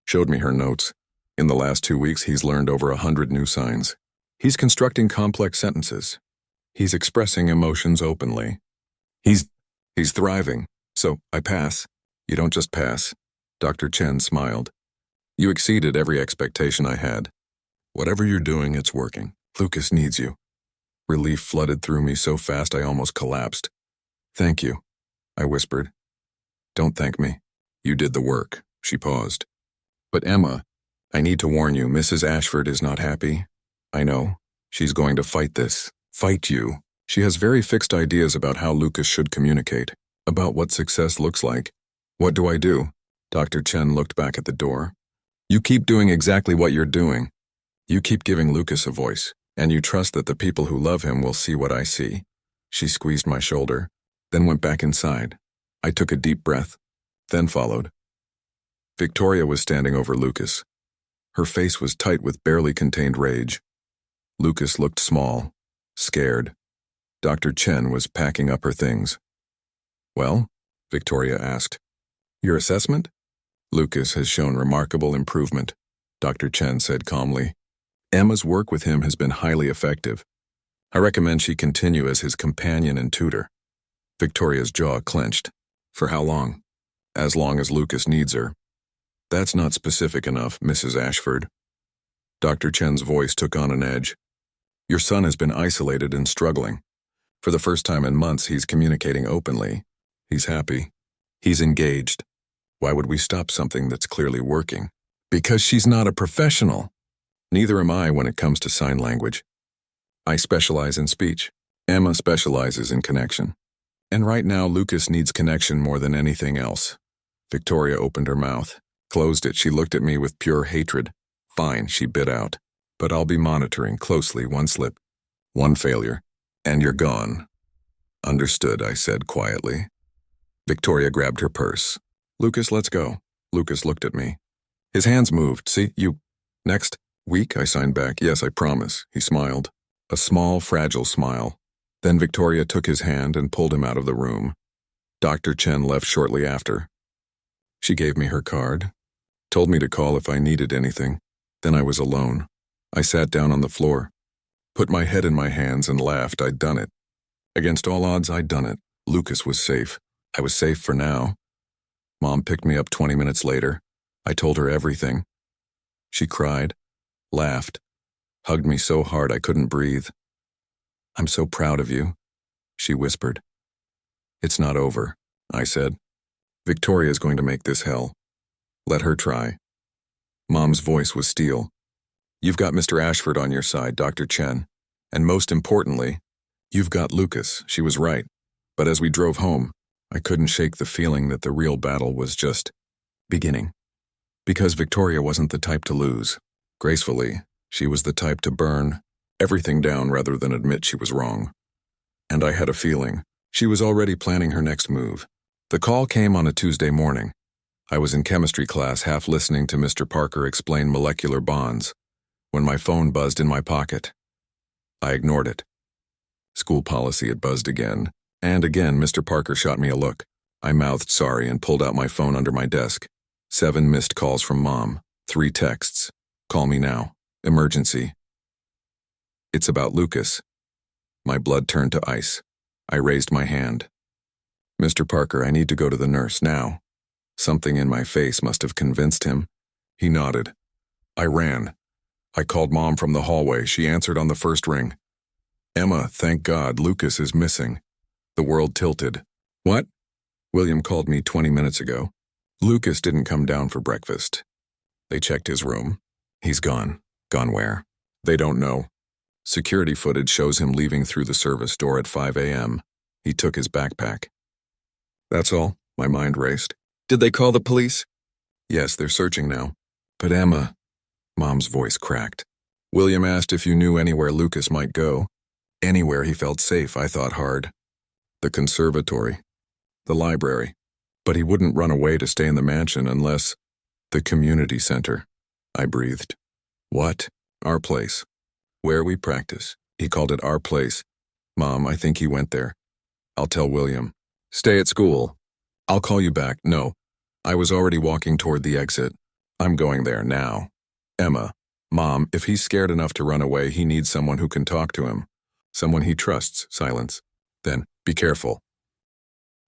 showed me her notes. In the last 2 weeks, he's learned over 100 new signs. He's constructing complex sentences. He's expressing emotions openly. He's thriving. So, I pass. "You don't just pass." Dr. Chen smiled. "You exceeded every expectation I had. Whatever you're doing, it's working. Lucas needs you." Relief flooded through me so fast I almost collapsed. "Thank you," I whispered. "Don't thank me. You did the work." She paused. "But Emma, I need to warn you, Mrs. Ashford is not happy. I know. She's going to fight this. Fight you. She has very fixed ideas about how Lucas should communicate, about what success looks like. What do I do?" Dr. Chen looked back at the door. "You keep doing exactly what you're doing. You keep giving Lucas a voice, and you trust that the people who love him will see what I see." She squeezed my shoulder, then went back inside. I took a deep breath, then followed. Victoria was standing over Lucas. Her face was tight with barely contained rage. Lucas looked small, scared. Dr. Chen was packing up her things. "Well?" Victoria asked. "Your assessment?" "Lucas has shown remarkable improvement," Dr. Chen said calmly. "Emma's work with him has been highly effective. I recommend she continue as his companion and tutor." Victoria's jaw clenched. "For how long?" "As long as Lucas needs her." "That's not specific enough, Mrs. Ashford." Dr. Chen's voice took on an edge. "Your son has been isolated and struggling. For the first time in months, he's communicating openly. He's happy. He's engaged. Why would we stop something that's clearly working? Because she's not a professional. Neither am I when it comes to sign language. I specialize in speech. Emma specializes in connection. And right now, Lucas needs connection more than anything else. Victoria opened her mouth, closed it. She looked at me with pure hatred. Fine, she bit out. But I'll be monitoring closely. One slip, one failure, and you're gone. Understood, I said quietly. Victoria grabbed her purse. Lucas, let's go. Lucas looked at me. His hands moved. See, you. Next week, I signed back. Yes, I promise. He smiled. A small, fragile smile. Then Victoria took his hand and pulled him out of the room. Dr. Chen left shortly after. She gave me her card, told me to call if I needed anything. Then I was alone. I sat down on the floor, put my head in my hands and laughed. I'd done it. Against all odds, I'd done it. Lucas was safe. I was safe for now. Mom picked me up 20 minutes later. I told her everything. She cried, laughed, hugged me so hard I couldn't breathe. I'm so proud of you, she whispered. It's not over, I said. Victoria's going to make this hell. Let her try. Mom's voice was steel. You've got Mr. Ashford on your side, Dr. Chen. And most importantly, you've got Lucas. She was right. But as we drove home, I couldn't shake the feeling that the real battle was just beginning. Because Victoria wasn't the type to lose. Gracefully, she was the type to burn everything down rather than admit she was wrong. And I had a feeling she was already planning her next move. The call came on a Tuesday morning. I was in chemistry class, half listening to Mr. Parker explain molecular bonds, when my phone buzzed in my pocket. I ignored it. School policy, it buzzed again. And again, Mr. Parker shot me a look. I mouthed sorry and pulled out my phone under my desk. 7 missed calls from Mom. 3 texts. Call me now. Emergency. It's about Lucas. My blood turned to ice. I raised my hand. Mr. Parker, I need to go to the nurse now. Something in my face must have convinced him. He nodded. I ran. I called Mom from the hallway. She answered on the first ring. Emma, thank God, Lucas is missing. The world tilted. What? William called me 20 minutes ago. Lucas didn't come down for breakfast. They checked his room. He's gone. Gone where? They don't know. Security footage shows him leaving through the service door at 5 a.m. He took his backpack. That's all. My mind raced. Did they call the police? Yes, they're searching now. But Emma... Mom's voice cracked. William asked if you knew anywhere Lucas might go. Anywhere he felt safe, I thought hard. The conservatory. The library. But he wouldn't run away to stay in the mansion unless... The community center. I breathed. What? Our place. Where we practice. He called it our place. Mom, I think he went there. I'll tell William. Stay at school. I'll call you back. No. I was already walking toward the exit. I'm going there now. Emma. Mom, if he's scared enough to run away, he needs someone who can talk to him. Someone he trusts. Silence. Then, be careful.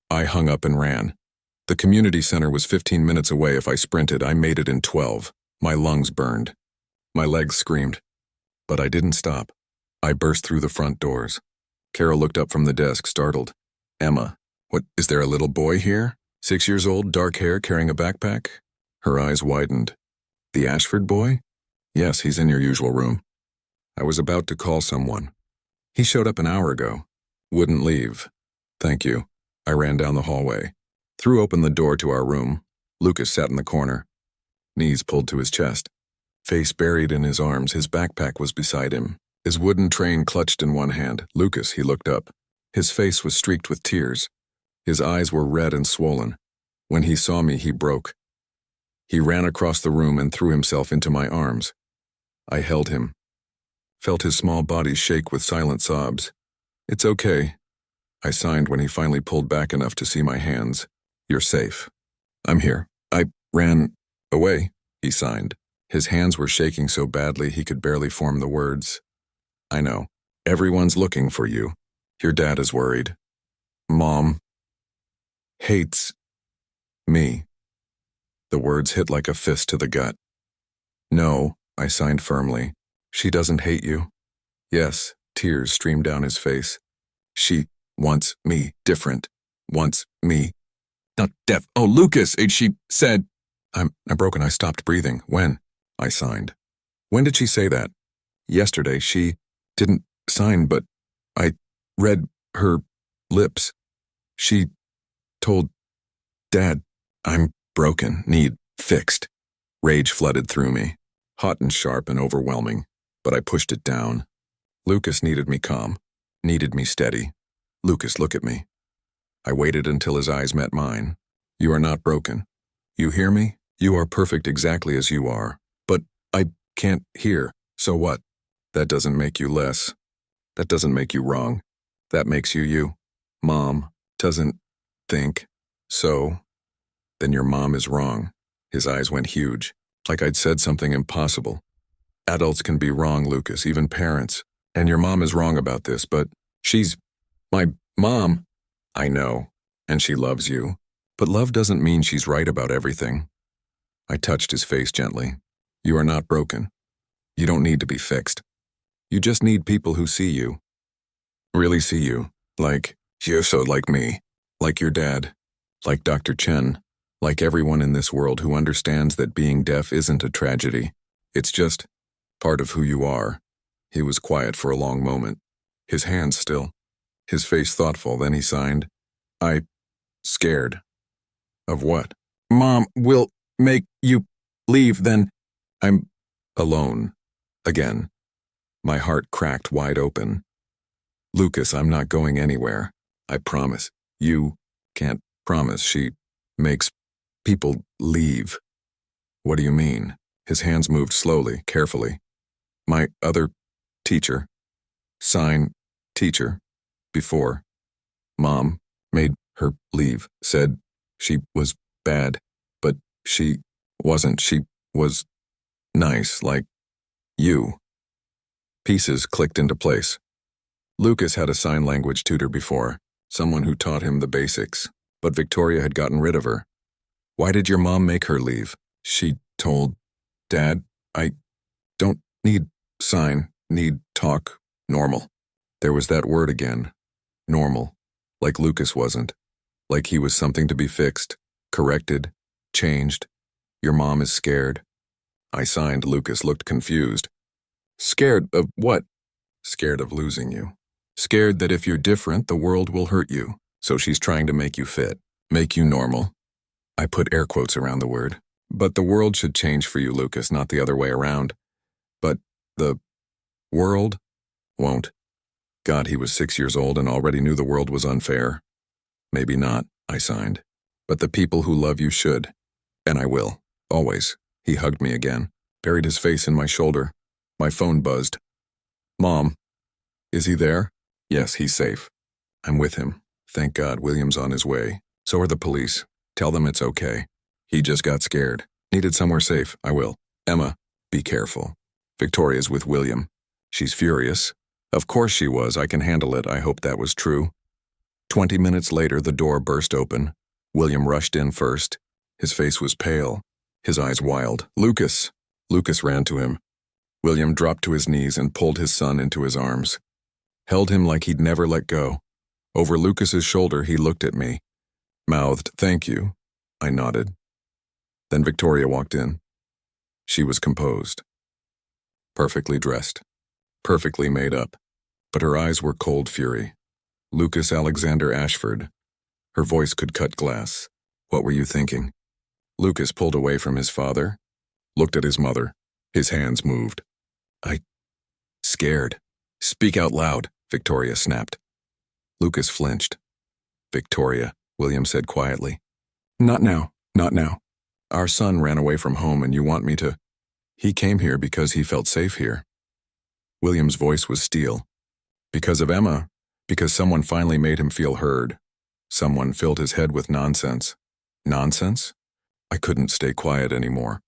I hung up and ran. The community center was 15 minutes away. If I sprinted, I made it in 12. My lungs burned. My legs screamed. But I didn't stop. I burst through the front doors. Carol looked up from the desk, startled. Emma, what, is there a little boy here? 6 years old, dark hair, carrying a backpack? Her eyes widened. The Ashford boy? Yes, he's in your usual room. I was about to call someone. He showed up an hour ago. Wouldn't leave. Thank you. I ran down the hallway. Threw open the door to our room. Lucas sat in the corner. Knees pulled to his chest. Face buried in his arms, his backpack was beside him. His wooden train clutched in one hand. Lucas, he looked up. His face was streaked with tears. His eyes were red and swollen. When he saw me, he broke. He ran across the room and threw himself into my arms. I held him. Felt his small body shake with silent sobs. It's okay. I signed when he finally pulled back enough to see my hands. You're safe. I'm here. I ran away, he signed. His hands were shaking so badly he could barely form the words. I know. Everyone's looking for you. Your dad is worried. Mom hates me. The words hit like a fist to the gut. No, I signed firmly. She doesn't hate you. Yes, tears streamed down his face. She wants me different. Wants me not deaf. Oh, Lucas, she said. I'm broken. I stopped breathing. When? I signed. When did she say that? Yesterday. She didn't sign, but I read her lips. She told Dad, I'm broken, need fixed. Rage flooded through me, hot and sharp and overwhelming, but I pushed it down. Lucas needed me calm, needed me steady. Lucas, look at me. I waited until his eyes met mine. You are not broken. You hear me? You are perfect exactly as you are. But I can't hear. So what? That doesn't make you less. That doesn't make you wrong. That makes you you. Mom doesn't think so. Then your mom is wrong. His eyes went huge, like I'd said something impossible. Adults can be wrong, Lucas, even parents. And your mom is wrong about this, but she's my mom. I know, and she loves you. But love doesn't mean she's right about everything. I touched his face gently. You are not broken. You don't need to be fixed. You just need people who see you. Really see you. Like you, so like me. Like your dad. Like Dr. Chen. Like everyone in this world who understands that being deaf isn't a tragedy. It's just part of who you are. He was quiet for a long moment, his hands still, his face thoughtful. Then he signed, I scared. Of what? Mom will make you leave, then I'm alone. Again. My heart cracked wide open. Lucas, I'm not going anywhere. I promise. You can't promise. She makes people leave. What do you mean? His hands moved slowly, carefully. My other teacher, sign teacher, before. Mom made her leave, said she was bad, but she wasn't. She was nice, like you. Pieces clicked into place. Lucas had a sign language tutor before, someone who taught him the basics, but Victoria had gotten rid of her. Why did your mom make her leave? She told Dad, I don't need sign, need talk, normal. There was that word again, normal, like Lucas wasn't, like he was something to be fixed, corrected, changed. Your mom is scared. I signed. Lucas looked confused. Scared of what? Scared of losing you. Scared that if you're different, the world will hurt you. So she's trying to make you fit, make you normal. I put air quotes around the word. But the world should change for you, Lucas, not the other way around. But the world won't. God, he was 6 years old and already knew the world was unfair. Maybe not, I signed. But the people who love you should. And I will. Always. He hugged me again, buried his face in my shoulder. My phone buzzed. Mom, is he there? Yes, he's safe. I'm with him. Thank God, William's on his way. So are the police. Tell them it's okay. He just got scared. Needed somewhere safe. I will. Emma, be careful. Victoria's with William. She's furious. Of course she was. I can handle it. I hope that was true. 20 minutes later, the door burst open. William rushed in first. His face was pale, his eyes wild. Lucas! Lucas ran to him. William dropped to his knees and pulled his son into his arms. Held him like he'd never let go. Over Lucas's shoulder, he looked at me. Mouthed, thank you. I nodded. Then Victoria walked in. She was composed. Perfectly dressed. Perfectly made up. But her eyes were cold fury. Lucas Alexander Ashford. Her voice could cut glass. What were you thinking? Lucas pulled away from his father, looked at his mother. His hands moved. Scared. Speak out loud, Victoria snapped. Lucas flinched. Victoria, William said quietly. Not now, not now. Our son ran away from home and you want me to... He came here because he felt safe here. William's voice was steel. Because of Emma, because someone finally made him feel heard. Someone filled his head with nonsense. Nonsense? I couldn't stay quiet anymore.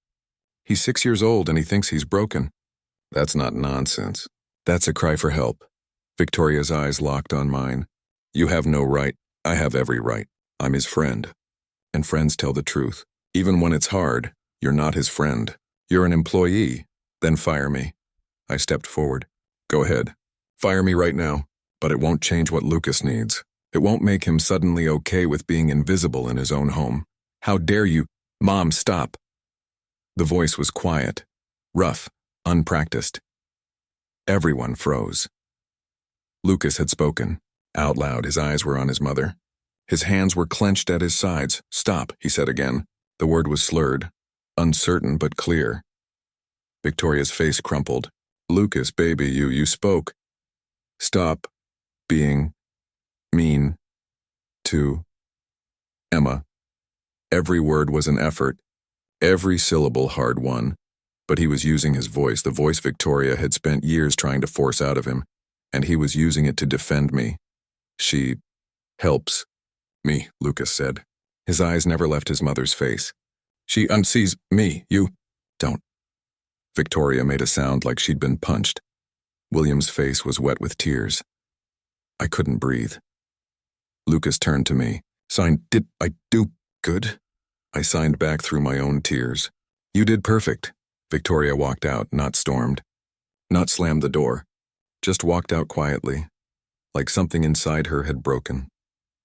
He's 6 years old and he thinks he's broken. That's not nonsense. That's a cry for help. Victoria's eyes locked on mine. You have no right. I have every right. I'm his friend. And friends tell the truth. Even when it's hard, you're not his friend. You're an employee. Then fire me. I stepped forward. Go ahead. Fire me right now. But it won't change what Lucas needs. It won't make him suddenly okay with being invisible in his own home. How dare you? Mom, stop. The voice was quiet, rough, unpracticed. Everyone froze. Lucas had spoken. Out loud, his eyes were on his mother. His hands were clenched at his sides. Stop, he said again. The word was slurred, uncertain but clear. Victoria's face crumpled. Lucas, baby, you spoke. Stop being mean to Emma. Every word was an effort, every syllable hard-won, but he was using his voice, the voice Victoria had spent years trying to force out of him, and he was using it to defend me. She helps me, Lucas said. His eyes never left his mother's face. She unsees me, you don't. Victoria made a sound like she'd been punched. William's face was wet with tears. I couldn't breathe. Lucas turned to me. Signed, did I do good? I signed back through my own tears. You did perfect. Victoria walked out, not stormed. Not slammed the door. Just walked out quietly, like something inside her had broken.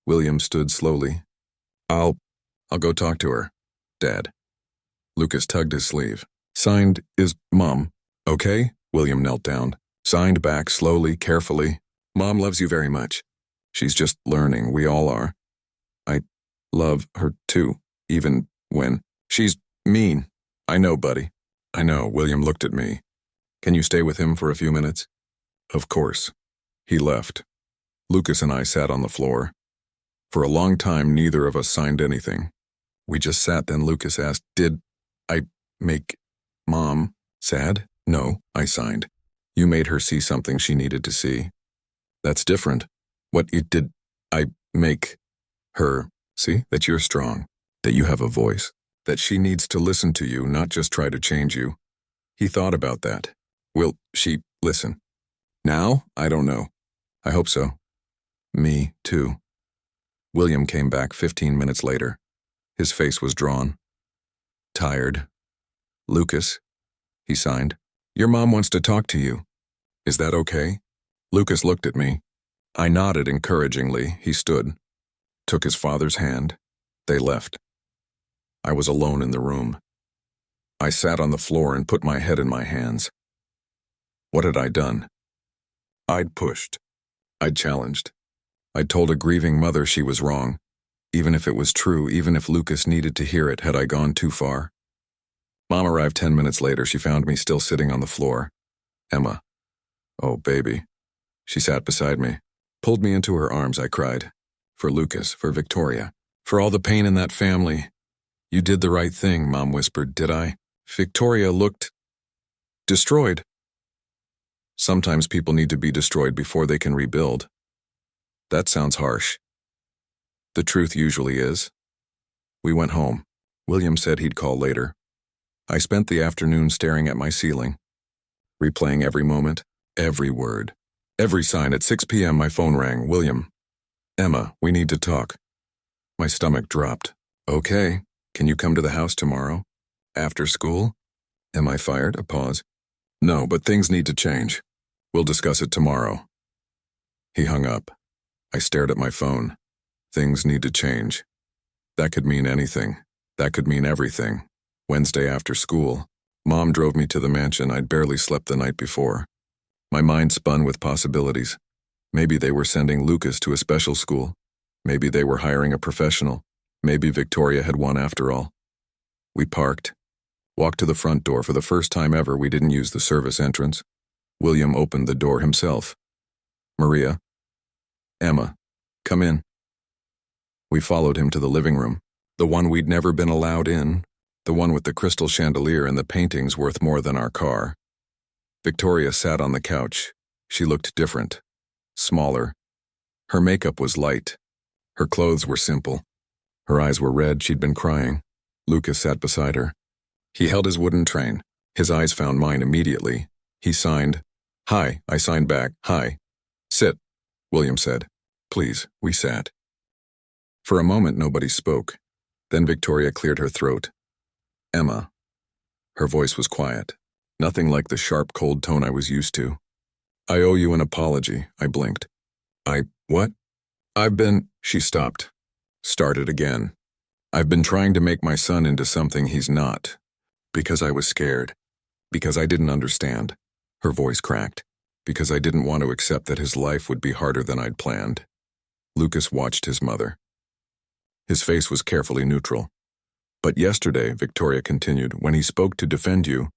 William stood slowly. I'll go talk to her, Dad. Lucas tugged his sleeve. Signed is Mom. Okay? William knelt down. Signed back slowly, carefully. Mom loves you very much. She's just learning. We all are. I love her too, even when she's mean. I know, buddy. I know. William looked at me. Can you stay with him for a few minutes? Of course. He left. Lucas and I sat on the floor. For a long time, neither of us signed anything. We just sat, then Lucas asked, did I make Mom sad? No, I signed. You made her see something she needed to see. That's different. What did I make her see? That you're strong, that you have a voice, that she needs to listen to you, not just try to change you. He thought about that. Will she listen? Now? I don't know. I hope so. Me, too. William came back 15 minutes later. His face was drawn. Tired. Lucas, he signed. Your mom wants to talk to you. Is that okay? Lucas looked at me. I nodded encouragingly. He stood, took his father's hand. They left. I was alone in the room. I sat on the floor and put my head in my hands. What had I done? I'd pushed. I'd challenged. I'd told a grieving mother she was wrong. Even if it was true, even if Lucas needed to hear it, had I gone too far? Mom arrived 10 minutes later. She found me still sitting on the floor. Emma. Oh, baby. She sat beside me, pulled me into her arms. I cried. For Lucas, for Victoria, for all the pain in that family. You did the right thing, Mom whispered. Did I? Victoria looked destroyed. Sometimes people need to be destroyed before they can rebuild. That sounds harsh. The truth usually is. We went home. William said he'd call later. I spent the afternoon staring at my ceiling, replaying every moment, every word, every sign. At 6 p.m. my phone rang. William. Emma, we need to talk. My stomach dropped. Okay, can you come to the house tomorrow? After school? Am I fired? A pause. No, but things need to change. We'll discuss it tomorrow. He hung up. I stared at my phone. Things need to change. That could mean anything. That could mean everything. Wednesday after school, Mom drove me to the mansion. I'd barely slept the night before. My mind spun with possibilities. Maybe they were sending Lucas to a special school. Maybe they were hiring a professional. Maybe Victoria had won after all. We parked, walked to the front door. For the first time ever, we didn't use the service entrance. William opened the door himself. Maria. Emma, come in. We followed him to the living room, the one we'd never been allowed in, the one with the crystal chandelier and the paintings worth more than our car. Victoria sat on the couch. She looked different, smaller. Her makeup was light. Her clothes were simple. Her eyes were red. She'd been crying. Lucas sat beside her. He held his wooden train. His eyes found mine immediately. He signed. Hi. I signed back. Hi. Sit, William said. Please. We sat. For a moment, nobody spoke. Then Victoria cleared her throat. Emma. Her voice was quiet. Nothing like the sharp, cold tone I was used to. I owe you an apology. I blinked. What? She stopped. Started again. I've been trying to make my son into something he's not. Because I was scared. Because I didn't understand. Her voice cracked. Because I didn't want to accept that his life would be harder than I'd planned. Lucas watched his mother. His face was carefully neutral. But yesterday, Victoria continued, when he spoke to defend you,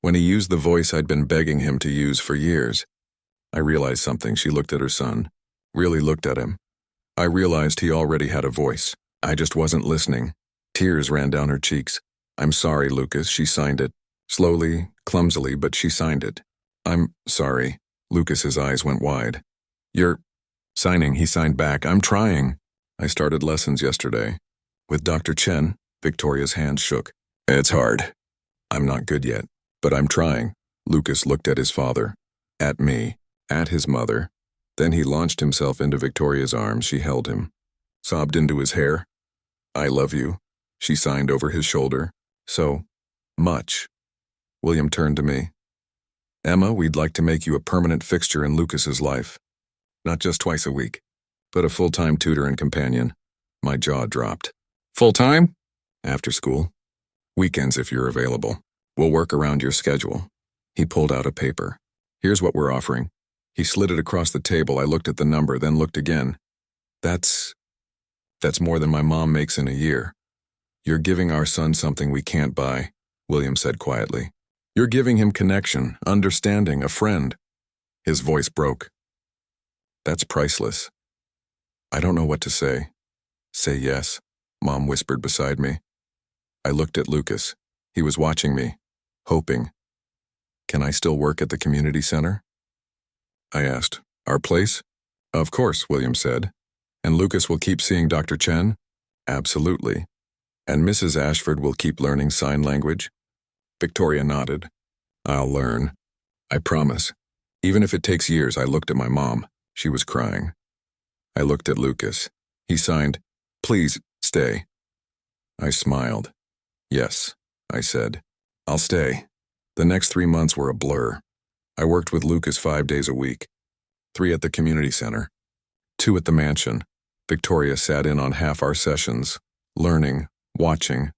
when he used the voice I'd been begging him to use for years, I realized something. She looked at her son, really looked at him. I realized he already had a voice. I just wasn't listening. Tears ran down her cheeks. I'm sorry, Lucas, she signed it. Slowly, clumsily, but she signed it. I'm sorry. Lucas's eyes went wide. You're signing, he signed back. I'm trying. I started lessons yesterday. With Dr. Chen, Victoria's hand shook. It's hard. I'm not good yet, but I'm trying. Lucas looked at his father, at me, at his mother. Then he launched himself into Victoria's arms. She held him, sobbed into his hair. I love you, she signed over his shoulder. So much. William turned to me. Emma, we'd like to make you a permanent fixture in Lucas's life. Not just twice a week, but a full-time tutor and companion. My jaw dropped. Full-time? After school. Weekends if you're available. We'll work around your schedule. He pulled out a paper. Here's what we're offering. He slid it across the table. I looked at the number, then looked again. That's more than my mom makes in a year. You're giving our son something we can't buy, William said quietly. You're giving him connection, understanding, a friend. His voice broke. That's priceless. I don't know what to say. Say yes, Mom whispered beside me. I looked at Lucas. He was watching me, hoping. Can I still work at the community center? I asked. Our place? Of course, William said. And Lucas will keep seeing Dr. Chen? Absolutely. And Mrs. Ashford will keep learning sign language? Victoria nodded. I'll learn. I promise. Even if it takes years. I looked at my mom. She was crying. I looked at Lucas. He signed, Please, stay. I smiled. Yes, I said. I'll stay. The next 3 months were a blur. I worked with Lucas 5 days a week. 3 at the community center. 2 at the mansion. Victoria sat in on half our sessions, learning, watching,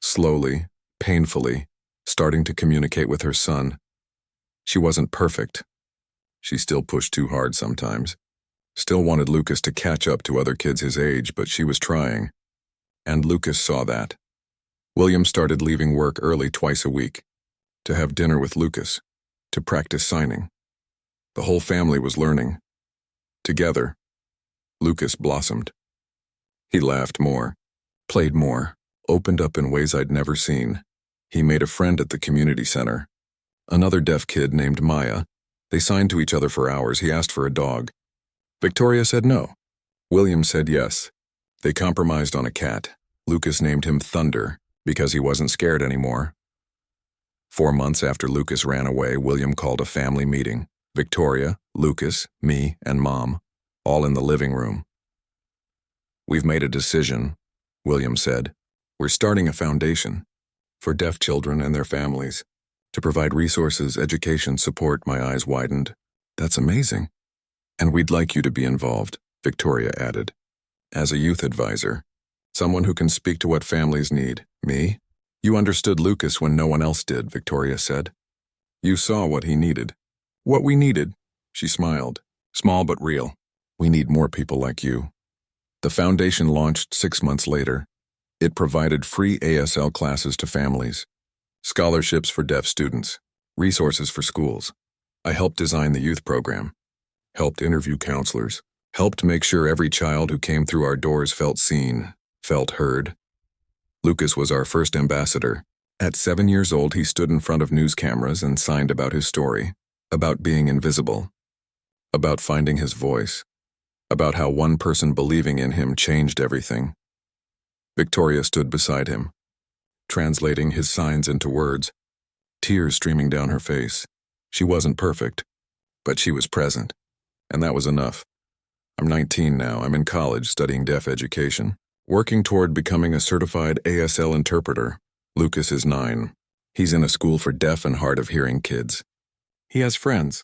slowly, painfully, starting to communicate with her son. She wasn't perfect. She still pushed too hard sometimes. Still wanted Lucas to catch up to other kids his age, but she was trying. And Lucas saw that. William started leaving work early twice a week, to have dinner with Lucas, to practice signing. The whole family was learning. Together, Lucas blossomed. He laughed more, played more, opened up in ways I'd never seen. He made a friend at the community center. Another deaf kid named Maya. They signed to each other for hours. He asked for a dog. Victoria said no. William said yes. They compromised on a cat. Lucas named him Thunder because he wasn't scared anymore. 4 months after Lucas ran away, William called a family meeting. Victoria, Lucas, me, and Mom, all in the living room. We've made a decision, William said. We're starting a foundation for deaf children and their families to provide resources, education, support. My eyes widened. That's amazing. And we'd like you to be involved, Victoria added. As a youth advisor, someone who can speak to what families need. Me? You understood Lucas when no one else did, Victoria said. You saw what he needed. What we needed, she smiled. Small but real. We need more people like you. The foundation launched 6 months later. It provided free ASL classes to families, scholarships for deaf students, resources for schools. I helped design the youth program, helped interview counselors, helped make sure every child who came through our doors felt seen, felt heard. Lucas was our first ambassador. At 7 years old, he stood in front of news cameras and signed about his story, about being invisible, about finding his voice, about how one person believing in him changed everything. Victoria stood beside him, translating his signs into words, tears streaming down her face. She wasn't perfect, but she was present, and that was enough. I'm 19 now. I'm in college studying deaf education, working toward becoming a certified ASL interpreter. Lucas is 9. He's in a school for deaf and hard of hearing kids. He has friends.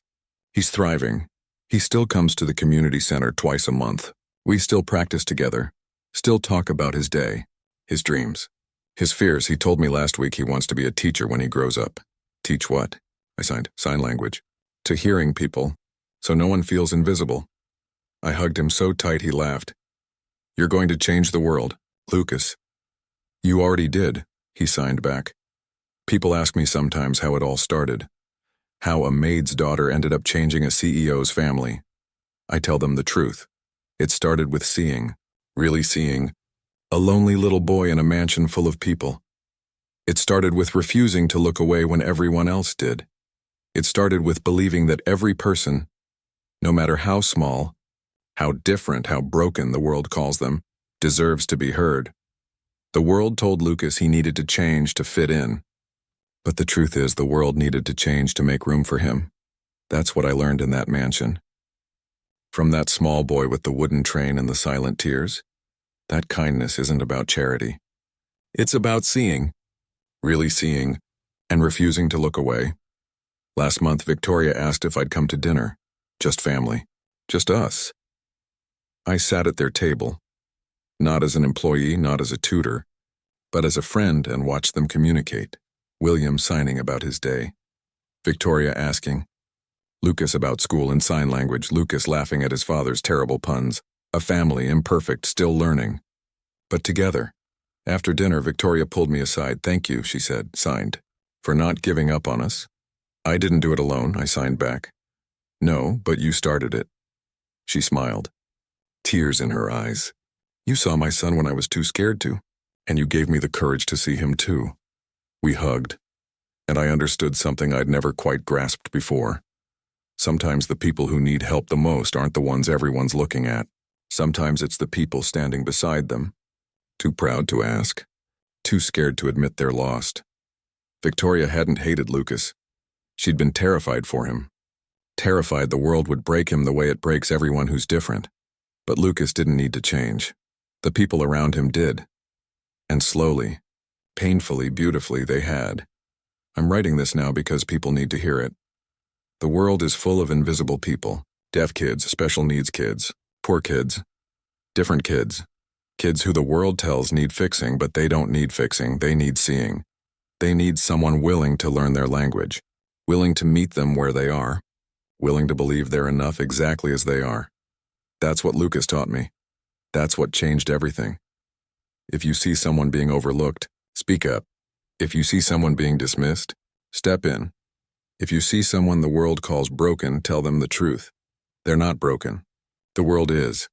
He's thriving. He still comes to the community center twice a month. We still practice together, still talk about his day, his dreams, his fears. He told me last week he wants to be a teacher when he grows up. Teach what? I signed, sign language. To hearing people, so no one feels invisible. I hugged him so tight he laughed. You're going to change the world, Lucas. You already did, he signed back. People ask me sometimes how it all started. How a maid's daughter ended up changing a CEO's family. I tell them the truth. It started with seeing, really seeing, a lonely little boy in a mansion full of people. It started with refusing to look away when everyone else did. It started with believing that every person, no matter how small, how different, how broken the world calls them, deserves to be heard. The world told Lucas he needed to change to fit in. But the truth is, the world needed to change to make room for him. That's what I learned in that mansion. From that small boy with the wooden train and the silent tears, that kindness isn't about charity. It's about seeing, really seeing, and refusing to look away. Last month, Victoria asked if I'd come to dinner. Just family. Just us. I sat at their table, not as an employee, not as a tutor, but as a friend, and watched them communicate. William signing about his day. Victoria asking. Lucas about school in sign language. Lucas laughing at his father's terrible puns. A family, imperfect, still learning. But together. After dinner, Victoria pulled me aside. Thank you, she said, signed, for not giving up on us. I didn't do it alone, I signed back. No, but you started it. She smiled. Tears in her eyes. You saw my son when I was too scared to, and you gave me the courage to see him too. We hugged, and I understood something I'd never quite grasped before. Sometimes the people who need help the most aren't the ones everyone's looking at. Sometimes it's the people standing beside them, too proud to ask, too scared to admit they're lost. Victoria hadn't hated Lucas. She'd been terrified for him. Terrified the world would break him the way it breaks everyone who's different. But Lucas didn't need to change. The people around him did. And slowly, painfully, beautifully, they had. I'm writing this now because people need to hear it. The world is full of invisible people. Deaf kids, special needs kids, poor kids, different kids. Kids who the world tells need fixing, but they don't need fixing, they need seeing. They need someone willing to learn their language, willing to meet them where they are, willing to believe they're enough exactly as they are. That's what Lucas taught me. That's what changed everything. If you see someone being overlooked, speak up. If you see someone being dismissed, step in. If you see someone the world calls broken, tell them the truth. They're not broken. The world is.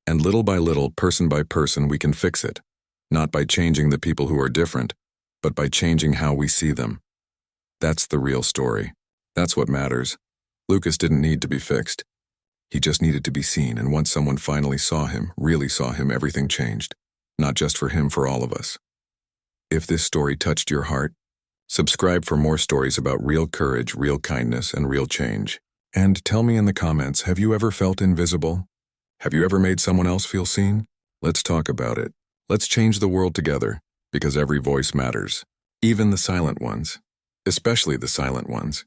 And little by little, person by person, we can fix it. Not by changing the people who are different, but by changing how we see them. That's the real story. That's what matters. Lucas didn't need to be fixed. He just needed to be seen, and once someone finally saw him, really saw him, everything changed. Not just for him, for all of us. If this story touched your heart, subscribe for more stories about real courage, real kindness, and real change. And tell me in the comments, have you ever felt invisible? Have you ever made someone else feel seen? Let's talk about it. Let's change the world together, because every voice matters. Even the silent ones. Especially the silent ones.